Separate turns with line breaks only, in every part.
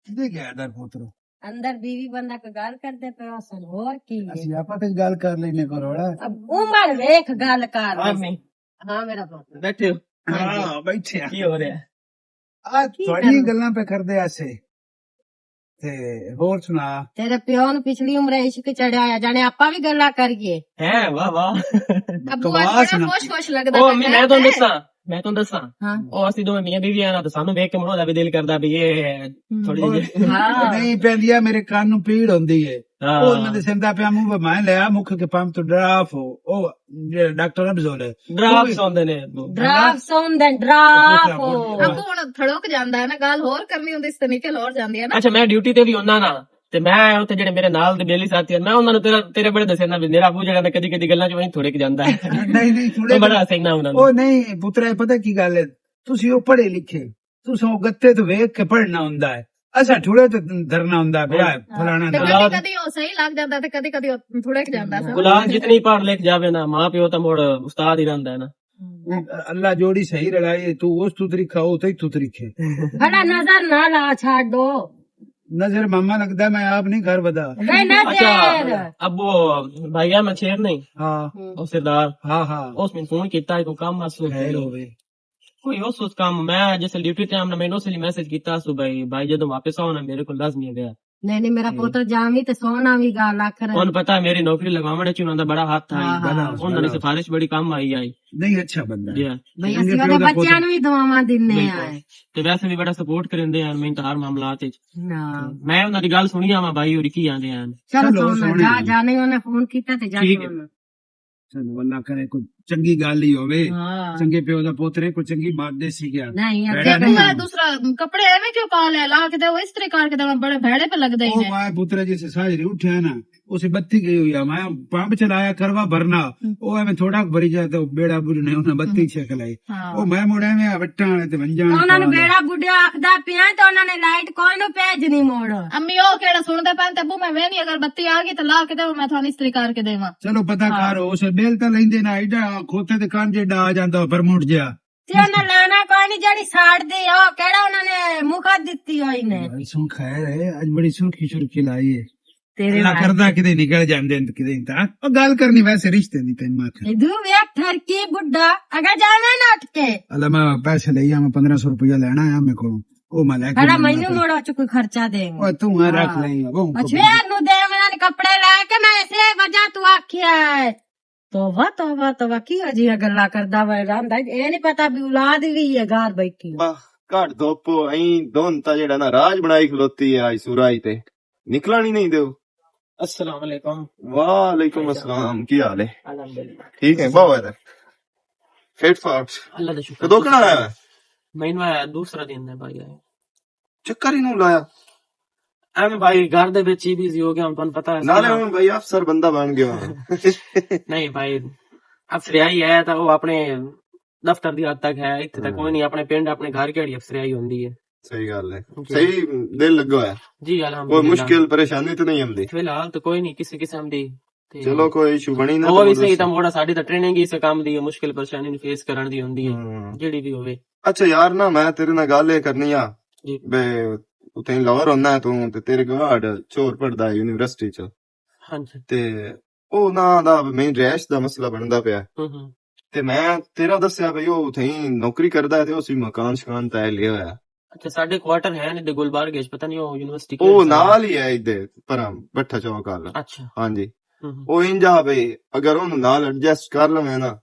ਕਿਹਦੇ ਗਿਆ ਦਰ ਪੁੱਤਰੋ
ਅੰਦਰ ਬੀਵੀ ਬੰਦਾ ਕੋਈ ਗੱਲ ਕਰਦੇ ਪਿਓ ਸਨ ਹੋਰ ਕੀ ਹੈ
ਅਸੀਂ ਆਪਾਂ ਤੇ ਗੱਲ ਕਰ ਲੈਨੇ ਕਰੋੜਾ
ਉਮਰ ਵੇਖ ਗੱਲ ਕਰ ਹਾਂ ਮੇਰਾ ਪੁੱਤ
ਬੈਠੇ ਹੋ
ਹਾਂ ਬੈਠੇ ਆ
ਕੀ ਹੋ ਰਿਹਾ
ਆ ਤੁਹਾਡੀ ਗੱਲਾਂ ਪੇ ਕਰਦੇ ਆਸੇ ਤੇ ਹੋਰ ਸੁਣਾ
ਤੇਰੇ ਪਿਓ ਨੂੰ ਪਿਛਲੀ ਉਮਰ ਇਸ਼ਕ ਚੜਿਆ ਜਾਣੇ ਆਪਾਂ ਵੀ ਗੱਲਾਂ ਕਰੀਏ
ਹੈ ਵਾਹ ਵਾਹ
ਅੱਬੂ ਅੱਜ ਬੜਾ ਖੁਸ਼ ਲੱਗਦਾ
ਉਹ ਮੈਂ ਤੁਹਾਨੂੰ ਦੱਸਾਂ
ਹਾਂ
ਉਹ ਅਸੀਂ ਦੋਵੇਂ ਮੀਆਂ ਬੀਵੀ ਆ ਨਾ ਤਾਂ ਸਾਨੂੰ ਵੇਖ ਕੇ ਮਨੋਂ ਦਾ ਵੀ ਦਿਲ ਕਰਦਾ ਵੀ ਇਹ ਥੋੜੀ ਜਿਹੀ
ਹਾਂ
ਨਹੀਂ ਪੈਂਦੀ ਆ ਮੇਰੇ ਕੰਨ ਨੂੰ ਪੀੜ ਹੁੰਦੀ ਏ ਉਹ ਉਹਨਾਂ ਦੇ ਸਿੰਦਾ ਪਿਆ ਮੂੰਹ ਮੈਂ ਲਿਆ ਮੁੱਖ ਕੇ ਪੰਪ ਤੋਂ ਡਰਾਫ ਉਹ ਜਿਹੜਾ ਡਾਕਟਰ ਅਬਜ਼ੋਲ
ਡਰਾਫਸ ਹੁੰਦੇ ਨੇ
ਡਰਾਫ ਸੌਂਦੇ ਡਰਾਫ
ਅੱਗੋਂ ਹੁਣ ਥੜਕ ਜਾਂਦਾ ਹੈ ਨਾ ਗੱਲ ਹੋਰ ਕਰਨੀ ਹੁੰਦੀ ਇਸ ਤਰੀਕੇ ਹੋਰ ਜਾਂਦੀ ਹੈ ਨਾ
ਅੱਛਾ ਮੈਂ ਡਿਊਟੀ ਤੇ ਵੀ ਹੁੰਦਾ ਨਾ ਤੇ ਮੈਂ ਉੱਥੇ ਜਿਹੜੇ ਮੇਰੇ ਨਾਲ ਦੇ ਬੇਲੀ ਸਾਥੀ ਮੈਂ ਉਹਨਾਂ ਨੂੰ ਤੇਰੇ ਬੜੇ ਦੱਸਿਆ ਨਾ ਵੀ ਮੇਰਾ ਆਬੂ ਜਿਹੜਾ ਕਦੀ ਕਦੀ ਗੱਲਾਂ ਚ ਵਹੀਂ ਥੋੜੇ ਕਿ ਜਾਂਦਾ ਹੈ
ਨਹੀਂ ਥੋੜੇ
ਬੜਾ ਸੈਨਾ ਉਹਨਾਂ ਨੂੰ
ਉਹ ਨਹੀਂ ਪੁੱਤਰਾ ਪਤਾ ਕੀ ਗੱਲ ਹੈ ਤੁਸੀਂ ਉਹ ਪੜ੍ਹੇ ਲਿਖੇ ਤੁਸੀਂ ਉਹ ਗੱਤੇ ਤੋਂ ਵੇਖ ਕੇ ਪੜ੍ਹਨਾ ਹੁੰਦਾ ਹੈ ਅਸਾਂ ਠੁੜੇ ਤੇ ਧਰਨਾ ਹੁੰਦਾ ਬੜਾ ਫਲਾਣਾ
ਤੇ ਕਦੀ ਕਦੀ ਉਹ ਸਹੀ ਲੱਗ ਜਾਂਦਾ ਤੇ ਕਦੀ ਕਦੀ ਉਹ ਥੋੜਕ ਜਾਂਦਾ ਸਭ
ਗੁਲਾਮ ਜਿਤਨੀ ਪੜ੍ਹ ਲਿਖ ਜਾਵੇ ਨਾ ਮਾਂ ਪਿਓ ਤਾਂ ਮੋੜ ਉਸਤਾਦ ਹੀ ਰਹਿੰਦਾ ਹੈ ਨਾ
ਅੱਲਾ ਜੋੜੀ ਸਹੀ ਰਲਾਏ ਤੂੰ ਉਸ ਤੂੰ ਤਰੀਕਾ ਉਹ ਤੇ ਤੂੰ ਤਰੀਕੇ
ਖੜਾ ਨਜ਼ਰ ਨਾ ਲਾ ਛੱਡੋ
नजर मामा लगता है मैं आप नहीं घर बता
नहीं नजर
अब वो भैया मैं शेर नहीं
हाँ
ਉਹ ਸਰਦਾਰ
हाँ हाँ
उसमें फोन ਕੀਤਾ है ਕੋਈ ਕੰਮ ਆਸੂ
खैर होवे
ਕੋਈ ਉਸ ਕੰਮ ਮੈਂ ਜਿਸ ਡਿਊਟੀ ਤੇ ਆਮਨਾ ਮੈਨੂੰ ਉਸੇ ਮੈਸੇਜ ਕੀਤਾ ਸੂ ਭਾਈ ਜਦੋਂ ਵਾਪਸ ਆਉਣਾ ਮੇਰੇ ਕੋਲ ਲਾਜ਼ਮੀ ਹੈ ਗਿਆ
नहीं मेरा पुत्र जावी तो सोना भी गाल आखर
ਉਹਨੂੰ ਪਤਾ ਮੇਰੀ ਨੌਕਰੀ ਲਗਾਉਣ ਚ ਉਹਨਾਂ ਦਾ ਬੜਾ ਹੱਥ ਆਈ ਉਹਨਾਂ ਦੀ ਸਿਫਾਰਿਸ਼ ਬੜੀ ਕੰਮ ਆਈ
नहीं अच्छा बंदा
ਜੀ
भई ਅਸੀਂ ਉਹਦੇ ਬੱਚਿਆਂ ਨੂੰ ਵੀ ਦੁਆਵਾਂ ਦਿੰਨੇ ਆ
ਤੇ ਵੈਸੇ ਵੀ ਬੜਾ ਸਪੋਰਟ ਕਰਿੰਦੇ ਆ ਮੈਂ ਤਾਂ ਹਰ ਮਾਮਲਾਤ ਵਿੱਚ
ਨਾ
ਮੈਂ ਉਹਨਾਂ ਦੀ ਗੱਲ ਸੁਣੀ ਆਵਾਂ ਭਾਈ ਹੋਰ ਕੀ ਆਂਦੇ ਆ
ਚਲੋ ਸੋਨਾ ਜਾ ਨਹੀਂ ਉਹਨੇ ਫੋਨ ਕੀਤਾ ਤੇ ਜਾ ਸੋਨਾ
चलो अल्लाह करे कोई चंगी गल ही होवे
हाँ
चंगे प्यो दा पोतरे कोई चंगी बात दे सी गया
नहीं
भेड़ा
अब
नहीं
मैं दूसरा कपड़े एवं क्यों पा ले ला के दे वो इस तरह करके दे बड़े भेड़े पे लग दे
ओ माए पुत्र जैसे साजरी उठे ना उसे बत्ती गई हुई है मैं पंप चलाया करवा भरना ओ मैं थोड़ा भरी जाए तो बेड़ा बुढ़ने उन्हें बत्ती छक लाई ओ मैं मुड़े में वट्टा ते वंजान
ਉਹਨਾਂ ਨੂੰ ਬੇੜਾ ਬੁੱਢਾ ਆਖਦਾ ਪਿਆ ਤੇ ਉਹਨਾਂ ਨੇ ਲਾਈਟ ਕੋਈ ਨੂੰ ਭੇਜਣੀ ਮੋੜ
अम्मी ओ केड़ा सुनदे पैन ते अब्बू मैं वेनी अगर बत्ती आ गई तो ला के दे मैं थानी इस तरह करके देवा
चलो पता कर उस बेल तो लेंदे ना एडा खोते ते कान जेडा आ जांदा पर मुड़ जा
ਤੇ ਉਹਨਾਂ ਲਾਣਾ ਕੋਈ ਨਹੀਂ ਜਿਹੜੀ ਸਾੜਦੀ ਉਹ ਕਿਹੜਾ ਉਹਨਾਂ ਨੇ ਮੁਖਾ ਦਿੱਤੀ ਹੋਈ ਨੇ
सुन खैर है आज बड़ी सुर्खी सुर्खी लाई है
ਤੇਰੇ
अल्लाह करदा किदे निकल जांदे न किदे ता ओ गल करनी वैसे रिश्ते दी तैन मां
ਇਦੂ ਵੇਖ ਠਰਕੀ ਬੁੱਢਾ ਅਗਾ ਜਾਣਾ ਨਾ ਉੱਠ ਕੇ
अल्लाह मैं पैसे ले मैं 1500 रुपया लेना है मेरे को ओ मैं लेके
ਖੜਾ ਮੈਨੂੰ ਮੋੜੋ ਚ ਕੋਈ ਖਰਚਾ ਦੇਂਗੇ
ओ तू रख ले वो
ਅਛਵੇਰ ਨੂੰ ਦੇ ਉਹਨਾਂ ਨੇ ਕੱਪੜੇ ਲੈ ਕੇ ਮੈਂ ਇਸੇ ਵਜ੍ਹਾ ਤੂੰ ਆਖਿਆ ਤੋਬਾ ਤੋਬਾ ਤੋਬਾ ਕੀ ਅਜੀਆਂ ਗੱਲਾਂ ਕਰਦਾ ਵਾ ਰਾਂਦਾ ਇਹ ਨਹੀਂ ਪਤਾ ਵੀ ਔਲਾਦ ਵੀ ਹੈ ਘਰ ਬੈਠੀ
ਘੱਟ ਧੁੱਪ ਐਂ ਦੋਨ ਤਾਂ ਜਿਹੜਾ ਨਾ ਰਾਜ ਬਣਾਈ ਖਲੋਤੀ ਹੈ ਅੱਜ ਸੁਰਾਈ ਤੇ ਨਿਕਲਣੀ ਨਹੀਂ ਦਿਓ
अस्सलाम वालेकुम
वालेकुम अस्सलाम की हाल है
अल्हम्दुलिल्लाह
ठीक है बाबा इधर फिट फाट
अल्लाह दा शुक्र
कदों कना आया है?
मैनू दूसरा दिन है भाई
ਚੱਕਰ ਹੀ ਨੂੰ ਲਾਇਆ
ਐਵੇਂ ਭਾਈ ਘਰ ਦੇ ਵਿੱਚ ਹੀ ਬਿਜ਼ੀ ਹੋ ਗਿਆ ਹੁਣ ਤੁਹਾਨੂੰ ਪਤਾ ਹੈ
ਨਾਲੇ ਹੁਣ ਬਈ ਅਫਸਰ ਬੰਦਾ ਬਣ ਗਿਆ
ਨਹੀਂ ਭਾਈ ਅਫਸਰਿਆਈ ਹੈ ਤਾਂ ਉਹ ਆਪਣੇ ਦਫ਼ਤਰ ਦੀ ਹੱਦ ਤੱਕ ਹੈ ਇੱਥੇ ਤੱਕ ਕੋਈ ਨਹੀਂ ਆਪਣੇ ਪਿੰਡ ਆਪਣੇ ਘਰ ਕਿਹੜੀ ਅਫਸਰਿਆਈ ਹੁੰਦੀ ਹੈ
ਸਹੀ ਗੱਲ ਹੈ ਸਹੀ ਦਿਲ ਲੱਗਾ ਹੋਇਆ
ਜੀ
ਕੋਈ
ਅਲਹਮਦੁਲਿल्लाह
ਮੁਸ਼ਕਿਲ ਪਰੇਸ਼ਾਨੀ ਤਾਂ ਨਹੀਂ ਆਉਂਦੀ
ਫਿਲਹਾਲ ਤਾਂ ਕੋਈ ਨਹੀਂ ਕਿਸੇ ਕਿਸਮ ਦੀ
ਚਲੋ ਕੋਈ ਇਸ਼ੂ ਬਣੀ ਨਾ
ਉਹ ਵੀ ਸਹੀ ਤਾਂ ਮੋੜਾ ਸਾਡੀ ਤਾਂ ਟ੍ਰੇਨਿੰਗ ਇਸ ਕੰਮ ਦੀ ਹੈ ਮੁਸ਼ਕਿਲ ਪਰੇਸ਼ਾਨੀ ਨੂੰ ਫੇਸ ਕਰਨ ਦੀ ਹੁੰਦੀ ਹੈ ਜਿਹੜੀ ਵੀ ਹੋਵੇ
ਅੱਛਾ ਯਾਰ ਨਾ ਮੈਂ ਤੇਰੇ ਨਾਲ ਗੱਲ ਇਹ ਕਰਨੀ ਆ
ਜੀ
ਬੇ ਉਥੇ ਲਾਹੌਰ ਹੁੰਦਾ ਤੂੰ ਤੇ ਤੇਰੇ ਗਵਾੜ ਚੋਰ ਪੜਦਾ ਯੂਨੀਵਰਸਿਟੀ ਚ
ਹਾਂਜੀ
ਤੇ ਉਹ ਨਾ ਦਾ ਮੇਨ ਰੈਸ਼ ਦਾ ਮਸਲਾ ਬਣਦਾ ਪਿਆ ਤੇ ਮੈਂ ਤੇਰਾ ਦੱਸਿਆ ਬਈ ਉਹ ਉਥੇ ਨੌਕਰੀ ਕਰਦਾ ਹੈ ਤੇ ਉਸੇ ਮਕਾਨ ਸ਼ਕਾਨ ਤੈ ਲਿਆ ਹੋਇਆ
ਅੱਛਾ ਸਾਡੇ ਕੁਆਟਰ ਹੈ ਨੇ ਗੁਲਬਰਗ ਵਿੱਚ ਪਤਾ ਨਹੀਂ ਉਹ ਯੂਨੀਵਰਸਿਟੀ
ਉਹ ਨਾਲ ਹੀ ਹੈ ਇੱਥੇ ਪਰਾਂ ਬੱਠਾ ਚੌਕ ਵਾਲਾ
ਅੱਛਾ
ਹਾਂਜੀ ਉਹ ਇੰਜਾ ਬਈ ਅਗਰ ਉਹਨੂੰ ਨਾਲ ਐਡਜਸਟ ਕਰ ਲਵੇਂ ਨਾ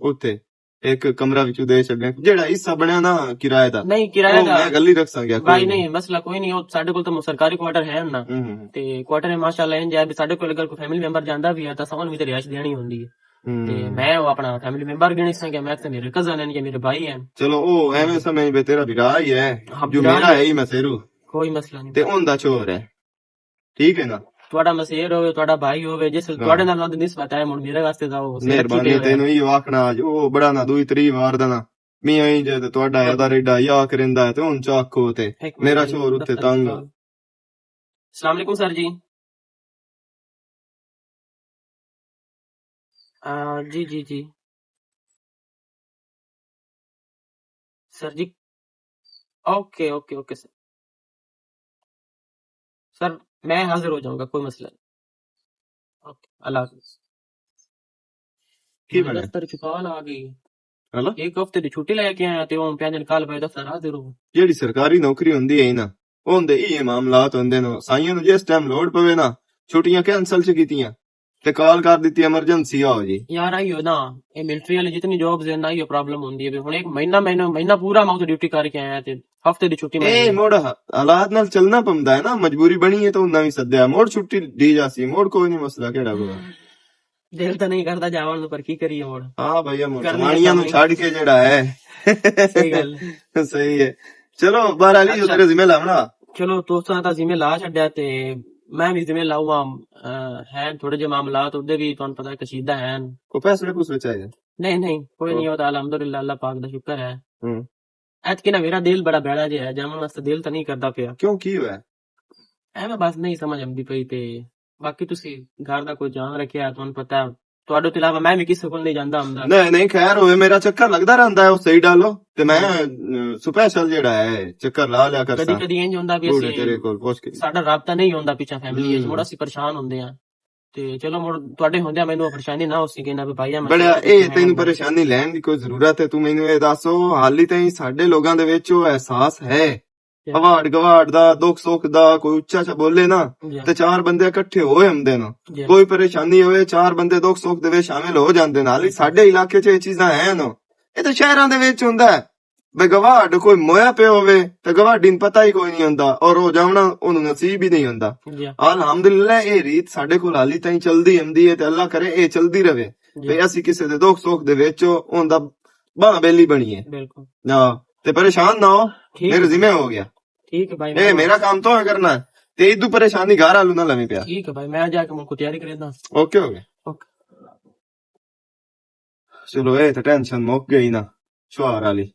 ਉੱਥੇ ਇੱਕ ਕਮਰਾ ਵਿੱਚ ਦੇ ਛੱਡਿਆ ਜਿਹੜਾ ਹਿੱਸਾ ਬਣਿਆ ਨਾ ਕਿਰਾਏ ਦਾ
ਨਹੀਂ ਕਿਰਾਏ ਦਾ
ਮੈਂ ਗੱਲ ਹੀ ਰੱਖ ਸੰਗਿਆ
ਭਾਈ ਨਹੀਂ ਮਸਲਾ ਕੋਈ ਨਹੀਂ ਉਹ ਸਾਡੇ ਕੋਲ ਤਾਂ ਸਰਕਾਰੀ ਕੁਆਟਰ ਹੈ ਨਾ ਤੇ ਕੁਆਟਰ ਹੈ ਮਾਸ਼ਾਅੱਲਾ ਇੰਜ ਹੈ ਵੀ ਸਾਡੇ ਕੋਲ ਅਗਰ ਕੋਈ ਫੈਮਿਲੀ ਮੈਂਬਰ ਜਾਂਦਾ ਵੀ ਹੈ ਤਾਂ ਸਾਨੂੰ ਵੀ ਤੇ ਰਿਹਾਇਸ਼ ਦੇਣੀ ਹੁੰਦੀ ਹੈ ਤੇ ਮੈਂ ਉਹ ਆਪਣਾ ਫੈਮਿਲੀ ਮੈਂਬਰ ਗਿਣੀ ਸੰਗਿਆ ਮੈਂ ਤੇ ਮੇਰੇ ਕਜ਼ਨ ਹਨ ਜਾਂ ਮੇਰੇ ਭਾਈ ਹਨ
ਚਲੋ ਉਹ ਐਵੇਂ ਸਮਝ ਬੇ ਤੇਰਾ ਵਿਰਾ ਹੀ ਹੈ ਜੋ ਮੇਰਾ ਹੈ ਹੀ ਮੈਂ ਸੇਰੂ
ਕੋਈ ਮਸਲਾ ਨਹੀਂ
ਤੇ ਉਹਦਾ ਚੋਰ ਹੈ ਠੀਕ ਹੈ ਨਾ
ਤੁਹਾਡਾ ਮਸੇਰ ਹੋਵੇ ਤੁਹਾਡਾ ਭਾਈ ਹੋਵੇ ਜਿਸ ਤੁਹਾਡੇ ਨਾਲ ਉਹਦੀ ਨਿਸਬਤ ਹੈ ਮੁੜ ਮੇਰੇ ਵਾਸਤੇ ਤਾਂ ਉਹ
ਮਿਹਰਬਾਨੀ ਤੈਨੂੰ ਹੀ ਆਖਣਾ ਉਹ ਬੜਾ ਨਾ ਦੂਈ ਤਰੀ ਵਾਰ ਦਾ ਨਾ ਮੀਆਂ ਹੀ ਜਦ ਤੁਹਾਡਾ ਇਹਦਾ ਰੇਡਾ ਯਾ ਕਰਿੰਦਾ ਤੇ ਹੁਣ ਚਾਕੋ ਤੇ ਮੇਰਾ ਚੋਰ ਉੱਤੇ ਤੰਗ
अस्सलाम वालेकुम सर जी जी जी जी सर जी okay okay okay sir sir मैं हाजिर हो जाऊंगा, कोई मसला नहीं। ओके, अल्लाह हाफिज।
ਕੀ ਬਣਿਆ
दफ्तर च कॉल आ गई,
ਹਲਾ
एक हफ्ते की छुट्टी लेके आया ते हुन पैंजन कल पे दफ्तर हाजिर हो।
ਜਿਹੜੀ ਸਰਕਾਰੀ ਨੌਕਰੀ ਹੁੰਦੀ ਹੈ ਨਾ ਉਹਦੇ ਇਹ ਮਾਮਲਾਤ ਹੁੰਦੇ ਨੇ। ਸਾਈਆਂ ਨੂੰ ਜਿਸ ਟਾਈਮ ਲੋੜ ਪਵੇ ਨਾ ਛੁੱਟੀਆਂ ਕੈਂਸਲ ਚ ਕੀਤੀਆਂ ਤੇ ਕਾਲ ਕਰ ਦਿੱਤੀ ਐਮਰਜੈਂਸੀ ਆਓ ਜੀ।
यार आइयो ना, ये मिलिट्री वाली जितनी जॉब्स है ना, ये प्रॉब्लम होती है। हुन एक महीना पूरा मैं ड्यूटी करके आया ते हफ्ते की छुट्टी
ਇਹ
मैं
ਮੋੜ ਹਾਲਾਤ ਨਾਲ ਚੱਲਣਾ ਪੈਂਦਾ ਹੈ ਨਾ, ਮਜਬੂਰੀ ਬਣੀ ਹੈ ਤਾਂ ਉਹਨਾਂ ਵੀ ਸੱਦਿਆ ਮੋੜ ਛੁੱਟੀ ਦੀ ਜਾਸੀ ਮੋੜ ਕੋਈ ਨਹੀਂ ਮਸਲਾ ਕਿਹੜਾ ਕੋਈ।
दिल तो नहीं करता जावन पर की करिए और
ਹਾਂ ਭਈਆ
ਕਰਨੀ
ਕਹਾਣੀਆਂ ਨੂੰ
ਤਾਂ
ਛੱਡ ਕੇ ਜਿਹੜਾ ਹੈ
सही गल।
ਸਹੀ ਹੈ। ਚਲੋ ਬਾਹਰ ਵਾਲੀ
ਅੱਛਾ।
ਉਤਰੇ ਜ਼ਿੰਮੇ ਲਾਵਣਾ।
चलो दोस्तां दा जिम्मे ला छड्या ते मैं भी जिम्मे लाऊंगा। हैं थोड़े जे मामलात उदे भी तुहानू पता है कशीदा हैं।
ਕੋ ਪੈਸੇ ਕੁਛ ਚਾਹੀਦੇ।
नहीं कोई नहीं होता, अल्हम्दुलिल्लाह अल्लाह पाक दा शुक्र है।
ਹੂੰ
ऐतकी ना मेरा दिल बड़ा बैड़ा जे है, जावन वास्ते दिल तो नहीं करदा पिया।
ਕਿਉਂ ਕੀ ਹੋਇਆ?
ਐਵੇਂ ਬਸ ਨਹੀਂ ਸਮਝ ਆਉਂਦੀ ਪਈ। ਤੇ ਬਾਕੀ ਤੁਸੀਂ ਘਰ ਦਾ ਕੋਈ ਜਾਨ ਰੱਖਿਆ, ਤੁਹਾਨੂੰ ਪਤਾ ਹੈ ਤੁਹਾਡੇ ਤੋਂ ਇਲਾਵਾ ਮੈਂ ਵੀ ਕਿਸੇ ਕੋਲ ਨਹੀਂ ਜਾਂਦਾ ਹੁੰਦਾ।
ਨਹੀਂ ਖੈਰ ਹੋਵੇ, ਮੇਰਾ ਚੱਕਰ ਲੱਗਦਾ ਰਹਿੰਦਾ ਹੈ ਉਹ ਸਹੀ ਡਾਲੋ ਤੇ ਮੈਂ ਸਪੈਸ਼ਲ ਜਿਹੜਾ ਹੈ ਚੱਕਰ ਲਾ ਲਿਆ
ਕਦੀ
ਕਰਦਾ।
ਕਦੀ ਇੰਜ ਹੁੰਦਾ ਵੀ
ਬੂੜੇ ਤੇਰੇ
ਅਸੀਂ
ਕੋਲ ਪੁੱਛ ਕੇ
ਸਾਡਾ ਰਾਬਤਾ ਨਹੀਂ ਹੁੰਦਾ ਪਿੱਛਾ ਫੈਮਿਲੀ ਵਿੱਚ, ਮੁੜ ਅਸੀਂ ਪਰੇਸ਼ਾਨ ਹੁੰਦੇ ਆ। ਤੇ ਚਲੋ ਮੁੜ ਤੁਹਾਡੇ ਹੁੰਦਿਆਂ ਮੈਨੂੰ ਪਰੇਸ਼ਾਨੀ ਨਾ ਹੋਸੀ ਕਿ ਨਾ ਵੀ ਭਾਈਆ
ਬੜਿਆ ਇਹ ਤੈਨੂੰ ਪਰੇਸ਼ਾਨੀ ਲੈਣ ਦੀ ਕੋਈ ਜ਼ਰੂਰਤ ਹੈ? ਤੂੰ ਮੈਨੂੰ ਇਹ ਦੱਸੋ, ਹਾਲੀ ਤਾਈਂ ਸਾਡੇ ਲੋਕਾਂ ਦੇ ਵਿੱਚ ਉਹ ਅਹਿਸਾਸ ਹੈ ਹਵਾੜ ਗਵਾੜ ਦਾ, ਦੁੱਖ ਸੁੱਖ ਦਾ, ਕੋਈ ਉੱਚਾ ਚਾ ਬੋਲੇ ਨਾ ਤੇ ਚਾਰ ਬੰਦੇ ਇਕੱਠੇ ਹੋਏ ਹੁੰਦੇ ਨੇ। ਕੋਈ ਪਰੇਸ਼ਾਨੀ ਹੋਵੇ ਚਾਰ ਬੰਦੇ ਦੁੱਖ ਸੁੱਖ ਦੇ ਵਿੱਚ ਸ਼ਾਮਿਲ ਹੋ ਜਾਂਦੇ ਨੇ। ਹਾਲੀ ਸਾਡੇ ਇਲਾਕੇ 'ਚ ਇਹ ਚੀਜ਼ਾਂ ਹੈ ਨਾ, ਇਹ ਤਾਂ ਸ਼ਹਿਰਾਂ ਦੇ ਵਿੱਚ ਹੁੰਦਾ ਹੈ ਬਈ ਗਵਾੜ ਕੋਈ ਮੋਇਆ ਪਿਆ ਹੋਵੇ ਤੇ ਗਵਾੜੀ ਨੂੰ ਪਤਾ ਹੀ ਕੋਈ ਨਹੀਂ ਹੁੰਦਾ ਔਰ ਉਹ ਜਾਵਣਾ ਉਹਨੂੰ ਨਸੀਬ ਹੀ ਨਹੀਂ ਹੁੰਦਾ। ਅਲਹਮਦੁਲਿਲਾ ਇਹ ਰੀਤ ਸਾਡੇ ਕੋਲ ਹਾਲੀ ਤਾਈਂ ਚਲਦੀ ਆਉਂਦੀ ਹੈ ਤੇ ਅੱਲਾ ਕਰੇ ਇਹ ਚਲਦੀ ਰਵੇ ਵੀ ਅਸੀਂ ਕਿਸੇ ਦੇ ਦੁੱਖ ਸੁੱਖ ਦੇ ਵਿੱਚ ਉਹਦਾ ਬਾਹ ਬੇਲੀ ਬਣੀਏ।
ਬਿਲਕੁਲ
ਨਾ ਤੇ ਪਰੇਸ਼ਾਨ ਨਾ ਹੋ, ਮੇਰੇ ਜ਼ਿੰਮੇ ਹੋ ਗਿਆ।
ठीक है भाई,
ਇਹ ਮੇਰਾ ਕੰਮ ਤਾਂ ਕਰਨਾ ਹੈ ਤੇ ਇਦੋਂ ਪਰੇਸ਼ਾਨੀ ਘਰ ਆਲੂ ਨਾ ਲਵੇਂ ਪਿਆ।
ठीक है भाई, मैं जाके मुझको तैयारी कर देता।
ਓਕੇ ਹੋ ਗਿਆ।
ओके।
ਚਲੋ ਇਹ ਤਾਂ ਟੈਨਸ਼ਨ ਮੁੱਕ ਗਈ ਨਾ ਚੁਹਾਰ ਵਾਲੀ।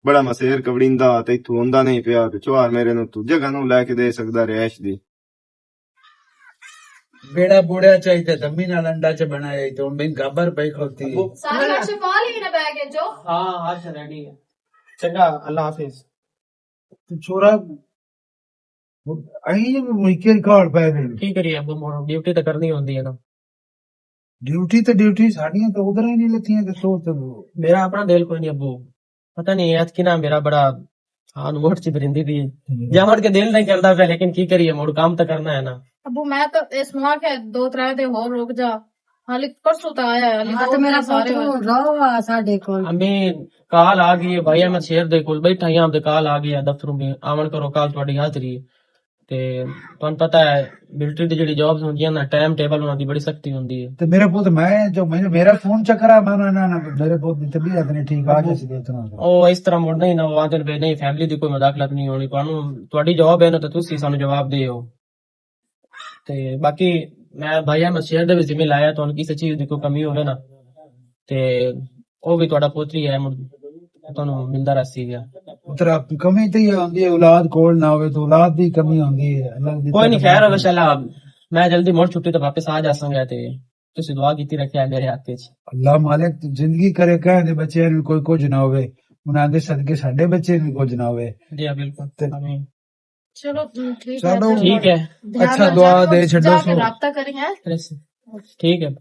ਬੜਾ ਮਸੇਰ ਕਵੜਿੰਦਾ ਤੇ ਇਥੋਂ ਹੁੰਦਾ ਨਹੀਂ ਪਿਆ ਤੇ ਚੁਹਾਰ ਮੇਰੇ ਨੂੰ ਤੂੰ ਜਗ੍ਹਾ ਨੂੰ ਲੈ ਕੇ ਦੇ ਸਕਦਾ ਰਿਹਾਇਸ਼ ਦੀ।
बेड़ा बुढ़ा चाहिए जमीन नाल अंडा च बनाया तो बिन गबर पे खोती
सारे घर से कॉल ही ना बैग है जो
हाँ आज रेडी है। चंगा, अल्लाह हाफिज।
तो छोरा अही मुइके रिकॉर्ड पे
की करिए अब ड्यूटी तो करनी होती है ना।
ड्यूटी साड़ियां तो उधर ही नहीं लेती हैं तो
मेरा अपना दिल कोई नहीं अबू, पता नहीं ऐत की ना मेरा बड़ा हाथ मोड़ ची बरिंदी थी जामड़ के दिल नहीं करता पे, लेकिन की करिए मोड़ काम तो करना है ना।
अबू मैं तो इस मुआ के 2-3 दिन और रुक जा, हाली परसों तो आया है, हाली
हाँ,
दो
तो मेरा
दिन सारे
पुत्र रहो साढ़े को
अम्मी काल आ गई है भाई, मैं शेर दे कोल बैठा यहाँ पे काल आ गई है दफ्तरों में आवन करो काल थोड़ी हाजरी ते तुहानू पता है मिलिट्री दी जेडी जॉब्स होंदियां ना टाइम टेबल उन्हां दी बड़ी सख्ती होंदी है।
तो मेरा पुत्र मैं जो मैंने मेरा फोन चकरा मानो ना मेरे पुत्र की तबीयत नहीं ठीक आज से इतना
ਉਹ ਇਸ ਤਰ੍ਹਾਂ ਮੁੜ ਨਹੀਂ ਨਾ ਆਦੇ ਨੇ ਨਹੀਂ ਫੈਮਿਲੀ ਦੀ ਕੋਈ ਮੁਦਾਖਲਤ ਨਹੀਂ ਹੋਣੀ, ਤੁਹਾਨੂੰ ਤੁਹਾਡੀ ਜਵਾਬ ਹੈ ਨਾ ਤਾਂ ਤੁਸੀਂ ਸਾਨੂੰ ਜਵਾਬ ਦਿਓ। ਤੇ ਬਾਕੀ ਮੈਂ ਭਾਈਆ ਮੈਂ ਸ਼ੇਅਰ ਦੇ ਵਿੱਚ ਜ਼ਿੰਮੇ ਲਾਇਆ, ਤੁਹਾਨੂੰ ਕਿਸੇ ਚੀਜ਼ ਦੀ ਕੋਈ ਕਮੀ ਹੋਵੇ ਨਾ ਤੇ ਉਹ ਵੀ ਤੁਹਾਡਾ ਪੋਤਰੀ ਹੈ ਮੁੜ ਤੁਹਾਨੂੰ ਮਿਲਦਾ ਰਹਿਸੀ ਗਿਆ।
पुत्र कमी तो ये आंदी है औलाद कोल ना होवे तो औलाद दी कमी आंदी है अल्लाह दी
ਕੋਈ ਨਹੀਂ ਖੈਰ ਹੋਵੇ इंशाल्लाह, ਮੈਂ ਜਲਦੀ ਮੁੜ ਛੁੱਟੀ ਤੇ ਵਾਪਸ ਆ ਜਾਵਾਂਗਾ ਤੇ ਤੁਸੀਂ ਦੁਆ ਕੀਤੀ ਰੱਖਿਆ ਮੇਰੇ ਹੱਥ ਵਿੱਚ।
अल्लाह मालिक जिंदगी करे कह दे बच्चे भी कोई कुछ ना होवे उन्हां दे सदके साडे बच्चे भी कुछ ना होवे।
जी हाँ, बिल्कुल आमीन।
चलो ठीक है,
चलो,
तो
ठीक है,
ध्यान
अच्छा
रख,
दुआ
जाके
दे छड्डो
जाके
सो।
राब्ता करेंगे।
ठीक है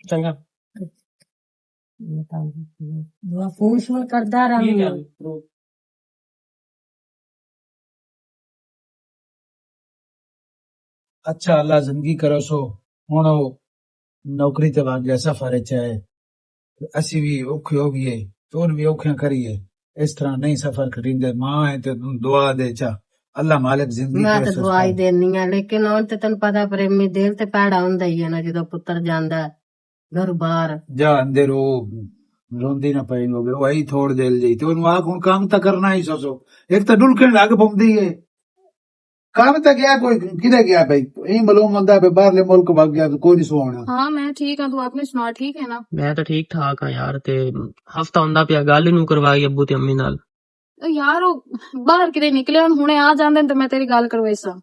चंगा
फोन शोन करदा
ठीक
रहा
है।
अच्छा अल्लाह जिंदगी करो सो हुण ओ नौकरी ते भाग गया सफर चाहे असी भी औखे हो गए तो भी औखे करिए इस तरह नहीं सफर करेंगे मां है तो दुआ दे चा अल्लाह मालिक जिंदगी
मैं
करे
तो
सो
दुआ ही देनी है, लेकिन ਹੁਣ ਤੇ ਤੈਨੂੰ ਪਤਾ ਪ੍ਰੇਮੀ ਦਿਲ ਤੇ ਪੈੜਾ ਹੁੰਦਾ ਹੀ ਹੈ ਨਾ ਜਦੋਂ ਪੁੱਤਰ ਜਾਂਦਾ ਘਰ ਬਾਹਰ
जा अंदर वो रोंदी ना पई होवे वही थोड़ देल जाई तो आ हुण काम तो करना ही सो एक तो डुलकण लग पौंदी है काम तो गया कोई किधर गया भाई यही मालूम होंदा है बाहरले मुल्क भाग गया तो कोई नहीं सोना
हाँ मैं ठीक हूँ, तू अपनी सुना ठीक है ना?
मैं तो ठीक ठाक हाँ यार, ते हफ्ता हुंदा पिया गल ही नू करवाई अब्बू ते अम्मी नाल।
यार ਉਹ ਬਾਹਰ ਕਿਤੇ ਨਿਕਲੇ ਹੁਣੇ ਆ ਜਾਂਦੇ ਨੇ ਤੇ ਮੈਂ ਤੇਰੀ ਗੱਲ ਕਰਵਾਈ ਸਾਂ।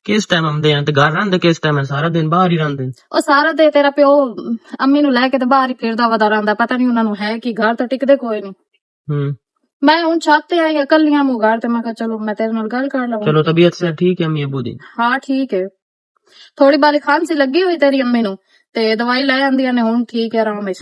किस टाइम आंदे हैं ते घर रहिंदे किस टाइम सारा दिन बाहर ही रहिंदे।
ਉਹ ਸਾਰਾ ਦੇ ਤੇਰਾ ਪਿਓ ਅੰਮੀ ਨੂੰ ਲੈ ਕੇ ਤੇ ਬਾਹਰ ਹੀ ਫਿਰਦਾ ਵਦਾ ਰਹਿੰਦਾ, ਪਤਾ ਨਹੀਂ ਉਹਨਾਂ ਨੂੰ ਹੈ ਕਿ ਘਰ ਤਾਂ ਟਿਕਦੇ ਕੋਈ ਨਹੀਂ। ਮੈਂ ਹੁਣ ਛੱਤ ਤੇ ਆਈ ਇਕੱਲੀਆਂ ਮੁਗਾਰ ਤੇ ਮੈਂ ਕਿਹਾ ਚਲੋ ਮੈਂ ਤੇਰੇ ਨਾਲ ਗੱਲ ਕਰ ਲਵਾਂ।
चलो तबीयत से ठीक है अम्मी अबू दी?
ਹਾਂ ਠੀਕ ਹੈ, ਥੋੜੀ ਬਾਰੀ ਖਾਂਸੀ ਲੱਗੀ ਹੋਈ ਤੇਰੀ ਅੰਮੀ ਨੂੰ ਤੇ ਦਵਾਈ ਲੈ ਆਂਦੀਆਂ ਨੇ, ਹੁਣ ਠੀਕ ਹੈ, ਆਰਾਮ ਹੈ।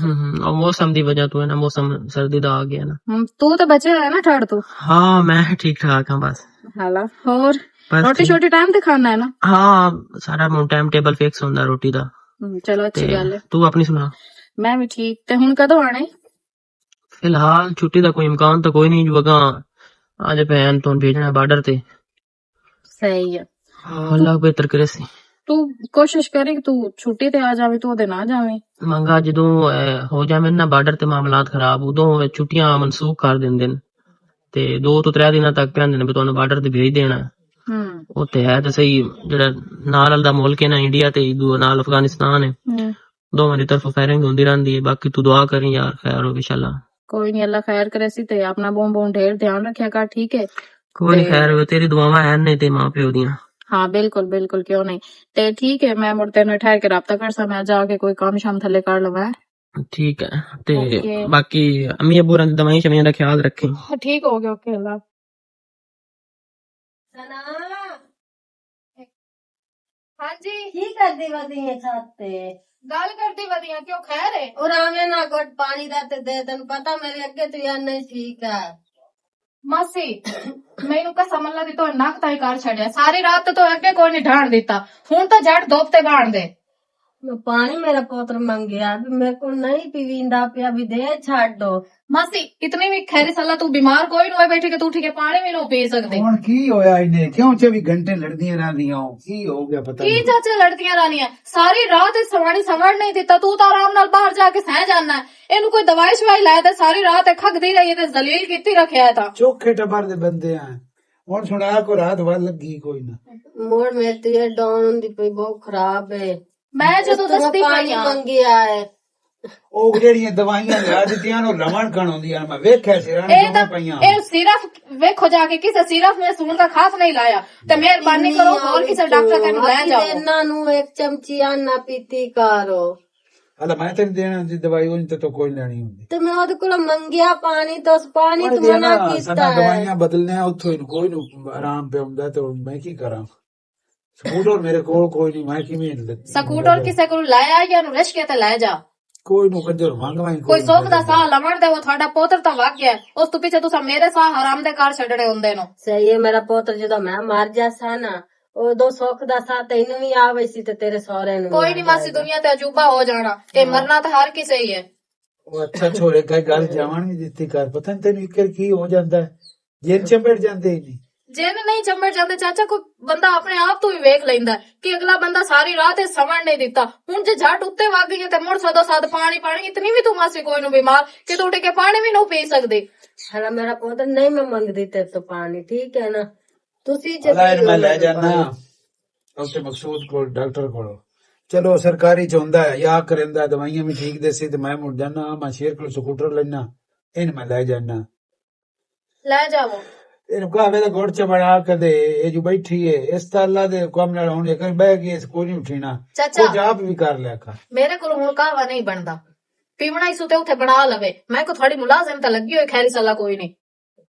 और मौसम की वजह तो है ना, मौसम सर्दी दा आ गया ना।
ਤੂੰ ਤਾਂ ਬਚਿਆ ਹੈ ਨਾ ਠੜ ਤੂੰ?
हाँ मैं ठीक ठाक हाँ बस।
ਹਾਲਾ ਹੋਰ
बस
ਰੋਟੀ
ठीक।
ਛੋਟੀ ਟਾਈਮ ਤੇ ਖਾਣਾ ਹੈ ਨਾ?
हाँ सारा टाइम टेबल फिक्स होंदा रोटी दा।
ਚਲੋ ਅੱਛੀ ਗੱਲ ਹੈ।
तू अपनी सुना?
ਮੈਂ ਵੀ ਠੀਕ। ਤੇ ਹੁਣ ਕਦੋਂ ਆਣਾ?
फिलहाल छुट्टी का कोई इम्कान तो कोई नहीं, जो अगा आज भैन तो भेजना बॉर्डर ते।
ਸਹੀ ਹੈ।
अल्लाह बेहतर करे सी।
ਤੂੰ ਕੋਸ਼ਿਸ਼ ਕਰੀ ਕਿ ਤੂੰ ਛੁੱਟੀ ਤੇ ਆ ਜਾਵੇਂ, ਤੂੰ ਉਹਦੇ ਨਾ ਜਾਵੇਂ।
ਮੰਗਾ ਜਦੋਂ ਹੋ ਜਾਵੇ ਨਾ ਬਾਰਡਰ ਤੇ ਮਾਮਲਾਤ ਖਰਾਬ, ਉਦੋਂ ਛੁੱਟੀਆਂ ਮਨਸੂਖ ਕਰ ਦਿੰਦੇ ਨੇ ਤੇ 2 ਤੋਂ 3 ਦਿਨਾਂ ਤੱਕ ਕਹਿੰਦੇ ਨੇ ਵੀ ਤੁਹਾਨੂੰ ਬਾਰਡਰ ਤੇ ਭੇਜ ਦੇਣਾ। ਉੱਥੇ ਹੈ ਤਾਂ ਸਹੀ, ਜਿਹੜਾ ਨਾਲ ਦਾ ਮੁਲਕ ਹੈ ਨਾ ਇੰਡੀਆ ਤੇ ਨਾਲ ਅਫਗਾਨਿਸਤਾਨ ਹੈ, ਦੋਵਾਂ ਦੀ ਤਰਫੋਂ ਫਾਇਰਿੰਗ ਹੁੰਦੀ ਰਹਿੰਦੀ ਹੈ। ਬਾਕੀ ਤੂੰ ਦੁਆ ਕਰੀ ਯਾਰ ਖੈਰ ਹੋ ਇੰਸ਼ਾਅੱਲਾ।
ਕੋਈ ਨਹੀਂ, ਅੱਲਾ ਖੈਰ करे सी। ਤੇ ਆਪਣਾ ਬਹੁਤ ਢੇਰ ਧਿਆਨ ਰੱਖਿਆ ਕਰ, ਠੀਕ ਹੈ?
ਕੋਈ ਨਹੀਂ ਖੈਰ ਹੋਵੇ, ਤੇਰੀ ਦੁਆਵਾਂ ਹਨ ਨੇ ਤੇ ਮਾਂ ਪਿਓ ਦੀਆਂ।
हाँ बिल्कुल बिल्कुल, क्यों नहीं। ते ठीक है, मैं मुड़ तेन ठहर के राब्ता कर सा, मैं जाके कोई काम शाम थले कर लवा।
ठीक है ते
ओके।
बाकी अम्मी अबू दी दवाई शवाइयां दा ख्याल रखें।
ठीक हो गया, ओके अल्लाह। हाँ जी,
की करदी वदी है छत ते?
गल करदी वधिया, क्यों खैर है?
और आवे ना गुट पानी दा ते दे, तेन पता मेरे अगे तू यार नहीं ठीक है।
मासी मैनू कसम अल्लाह दी तो नक ताई कर छड़िया, सारी रात तो अगे कोई नहीं ढाण दिता, हुण तो जट धोप ते गाण दे।
मैं पानी मेरा पोत्र मंगया, भी मेरे को नहीं पीवींदा पिया, भी दे छाड़ दो।
मासी इतनी भी खैर सला, तू बीमार कोई नहीं बैठी के तू ठीक है पानी भी नहीं पी सकदी।
ਹੁਣ ਕੀ ਹੋਇਆ ਇਹਨੇ? ਕਿਉਂ 24 ਘੰਟੇ ਲੜਦੀਆਂ ਰਹਿੰਦੀਆਂ? ਕੀ ਹੋ ਗਿਆ ਪਤਾ
की
ਨਹੀਂ।
चाचा लड़दियां रानियां सारी रात इस सवानी समझ नहीं दिता, तू तो आराम नाल बाहर जाके सह जाना है। इनू कोई दवाई शवाई लाए ते सारी रात खगदी रही है ते जलील कीती रखया है।
ਚੋਖੇ ਟੱਬਰ ਦੇ ਬੰਦੇ ਆ। ਹੁਣ ਸੁਣਾ ਕੋ ਰਾਤ ਵੱਲ ਲੱਗੀ ਕੋਈ ਨਾ।
मोड़ मेरी तो ये डाउन दी पई बहुत खराब है।
मैं जदों
तो मैं
दसदी
पानी
पई हां,
मंगया है।
ਉਹ ਜਿਹੜੀਆਂ ਦਵਾਈਆਂ ਲਿਆ ਦਿੱਤੀਆਂ ਨੂੰ ਰਵਣ ਕਣ ਹੁੰਦੀਆਂ ਨੇ, ਮੈਂ ਵੇਖਿਆ ਸੀ ਰਾਣੀ
ਇਹ
ਦੋਵੇਂ
ਤਾਂ
ਪਈਆਂ।
ਇਹ ਸਿਰਫ ਵੇਖੋ ਜਾके ਕਿਸੇ ਸਿਰਫ में सून का खास नहीं लाया ते मेहरबानी करो और किसी डॉक्टर कन ले जाओ।
ਇਹਨਾਂ ਨੂੰ ਇੱਕ ਚਮਚੀ ਆਨਾ ਪੀਤੀ ਕਰੋ।
ਹਲਾ ਮੈਂ ਤੈਨੂੰ ਦੇਣਾ ਦੀ ਦਵਾਈ ਉਹਨੇ ਤੇ ਕੋਈ ਲੈਣੀ ਹੁੰਦੀ।
ਤੇ ਮੈਂ ਉਹਦੇ ਕੋਲ ਮੰਗਿਆ ਪਾਣੀ, ਤਾਂ ਉਸ ਪਾਣੀ
ਉਹਨੇ
ਤੋਂ ਮਨਾ
ਦੇਣਾ,
ਕੀਤਾ
ਸਾਡਾ
ਹੈ।
ਦਵਾਈਆਂ ਬਦਲਨੇ ਉੱਥੋਂ ਹੀ ਕੋਈ ਨੂੰ ਆਰਾਮ ਪਿਆ ਹੁੰਦਾ ਤੇ ਹੁਣ ਮੈਂ ਕੀ ਕਰਾਂ? ਸਕੂਟਰ ਮੇਰੇ ਕੋਲ ਕੋਈ ਨਹੀਂ, ਮੈਂ ਕਿਵੇਂ
ਸਕੂਟਰ ਕਿਸੇ ਕੋਲ ਲਾਇਆ ਜਾਂ ਨੂੰ ਰਸ਼ ਕੇ ਤੇ ਲੈ ਜਾ।
ਕੋਈ ਨੂੰ ਕੰਜਰ ਮੰਗਵਾਈ
ਕੋਈ ਸੁੱਖ ਦਾ ਸਾਹ ਲਵਣ ਦੇ, ਉਹ ਤੁਹਾਡਾ ਪੋਤਰ ਤਾਂ ਵਗ ਗਿਆ, ਉਸ ਤੋਂ ਪਿੱਛੇ ਤੁਸੀਂ ਮੇਰੇ ਸਾਹ ਹਰਾਮ ਦੇ ਘਰ ਛੱਡਣੇ ਹੁੰਦੇ ਨੂੰ।
ਸਹੀ ਹੈ, ਮੇਰਾ ਪੁੱਤਰ ਜਦੋਂ ਮੈਂ ਮਰ ਜਾ ਸਾ ਨਾ, ਉਦੋਂ ਸੁੱਖ ਦਾ ਸਾਹ ਤੈਨੂੰ ਵੀ ਆਵੇ ਸੀ ਤੇ ਤੇਰੇ ਸਹੁਰੇ ਨੂੰ ਵੀ
ਕੋਈ ਨਹੀਂ ਮਾਸੀ, ਦੁਨੀਆ ਤੇ ਅਜੂਬਾ ਹੋ ਜਾਣਾ, ਇਹ ਮਰਨਾ ਤਾਂ ਹਰ ਕਿਸੇ ਹੀ ਹੈ।
ਉਹ ਅੱਛਾ ਛੋੜੇ ਕਈ ਗੱਲ ਜਾਵਣ ਨਹੀਂ ਦਿੱਤੀ ਕਰ, ਪਤਾ ਨਹੀਂ ਤੈਨੂੰ ਇੱਕ ਕੀ ਹੋ ਜਾਂਦਾ ਹੈ, ਜੇਨ ਚੰਬੜ ਜਾਂਦੇ ਹੀ ਨਹੀਂ।
ਜਿੰਨ ਨਹੀਂ ਚੰਬੜ ਜਾਂਦੇ ਚਾਚਾ, ਕੋਈ ਬੰਦਾ ਆਪਣੇ ਆਪ ਤੋਂ ਹੀ ਵੇਖ ਲੈਂਦਾ ਕਿ ਅਗਲਾ ਬੰਦਾ ਸਾਰੀ ਰਾਤ ਇਹ ਸਮਝ ਨਹੀਂ ਦਿੱਤਾ। ਹੁਣ ਜੇ ਝੱਟ ਉੱਤੇ ਵਗ ਗਈ ਤੇ ਮੁੜ ਸਦੋ ਸਦ ਪਾਣੀ ਇਤਨੀ ਵੀ ਤੂੰ ਮਾਸੀ ਕੋਈ ਨੂੰ ਬਿਮਾਰ ਕਿ ਤੂੰ ਟਿਕੇ ਪਾਣੀ ਵੀ ਨਹੀਂ ਪੀ ਸਕਦੀ।
ਹਲਾ ਮੇਰਾ ਪੁੱਤਰ ਨਹੀਂ ਮੈਂ ਮੰਗਦੀ ਤੇਰੇ ਤੋਂ ਪਾਣੀ, ਠੀਕ ਹੈ ਨਾ? ਤੁਸੀਂ
ਮੈਂ ਲੈ ਜਾਣਾ ਉਸੇ ਮਕਸੂਦ ਕੋਲ, ਡਾਕਟਰ ਕੋਲ। ਚਲੋ ਸਰਕਾਰੀ ਚ ਹੁੰਦਾ ਹੈ ਯਾ ਕਰਿੰਦਾ, ਦਵਾਈਆਂ ਵੀ ਠੀਕ ਦੇਸੀ ਤੇ ਮੈਂ ਮੁੜ ਜਾਣਾ। ਮੈਂ ਸ਼ੇਰ ਕੋਲ ਸਕੂਟਰ ਲੈਣਾ, ਇਹਨੂੰ ਮੈਂ ਲੈ ਜਾਣਾ।
ਲੈ ਜਾਵੋ
ਇਹਨੂੰ ਕਹਾਵੇ ਦਾ ਗੁੜ ਚ ਬਣਾ ਕੇ ਦੇ, ਇਹ ਜੋ ਬੈਠੀ ਹੈ ਇਸ ਤਾਂ ਅੱਲਾ ਦੇ ਕੰਮ ਨਾਲ ਹੁਣ ਇੱਕ ਬਹਿ ਗਈ, ਕੋਈ ਨਹੀਂ ਉਠੀਣਾ।
ਚਾਚਾ
ਉਹ ਜਾਪ ਵੀ ਕਰ ਲਿਆ ਕਰ।
ਮੇਰੇ ਕੋਲ ਹੁਣ ਕਾਹਵਾ ਨਹੀਂ ਬਣਦਾ, ਪੀਵਣਾ ਹੀ ਸੁਤੇ ਉੱਥੇ ਬਣਾ ਲਵੇ। ਮੈਂ ਕੋ ਥੋੜੀ ਮੁਲਾਜ਼ਮ ਤਾਂ ਲੱਗੀ ਹੋਈ, ਖੈਰੀ ਸੱਲਾ ਕੋਈ ਨਹੀਂ।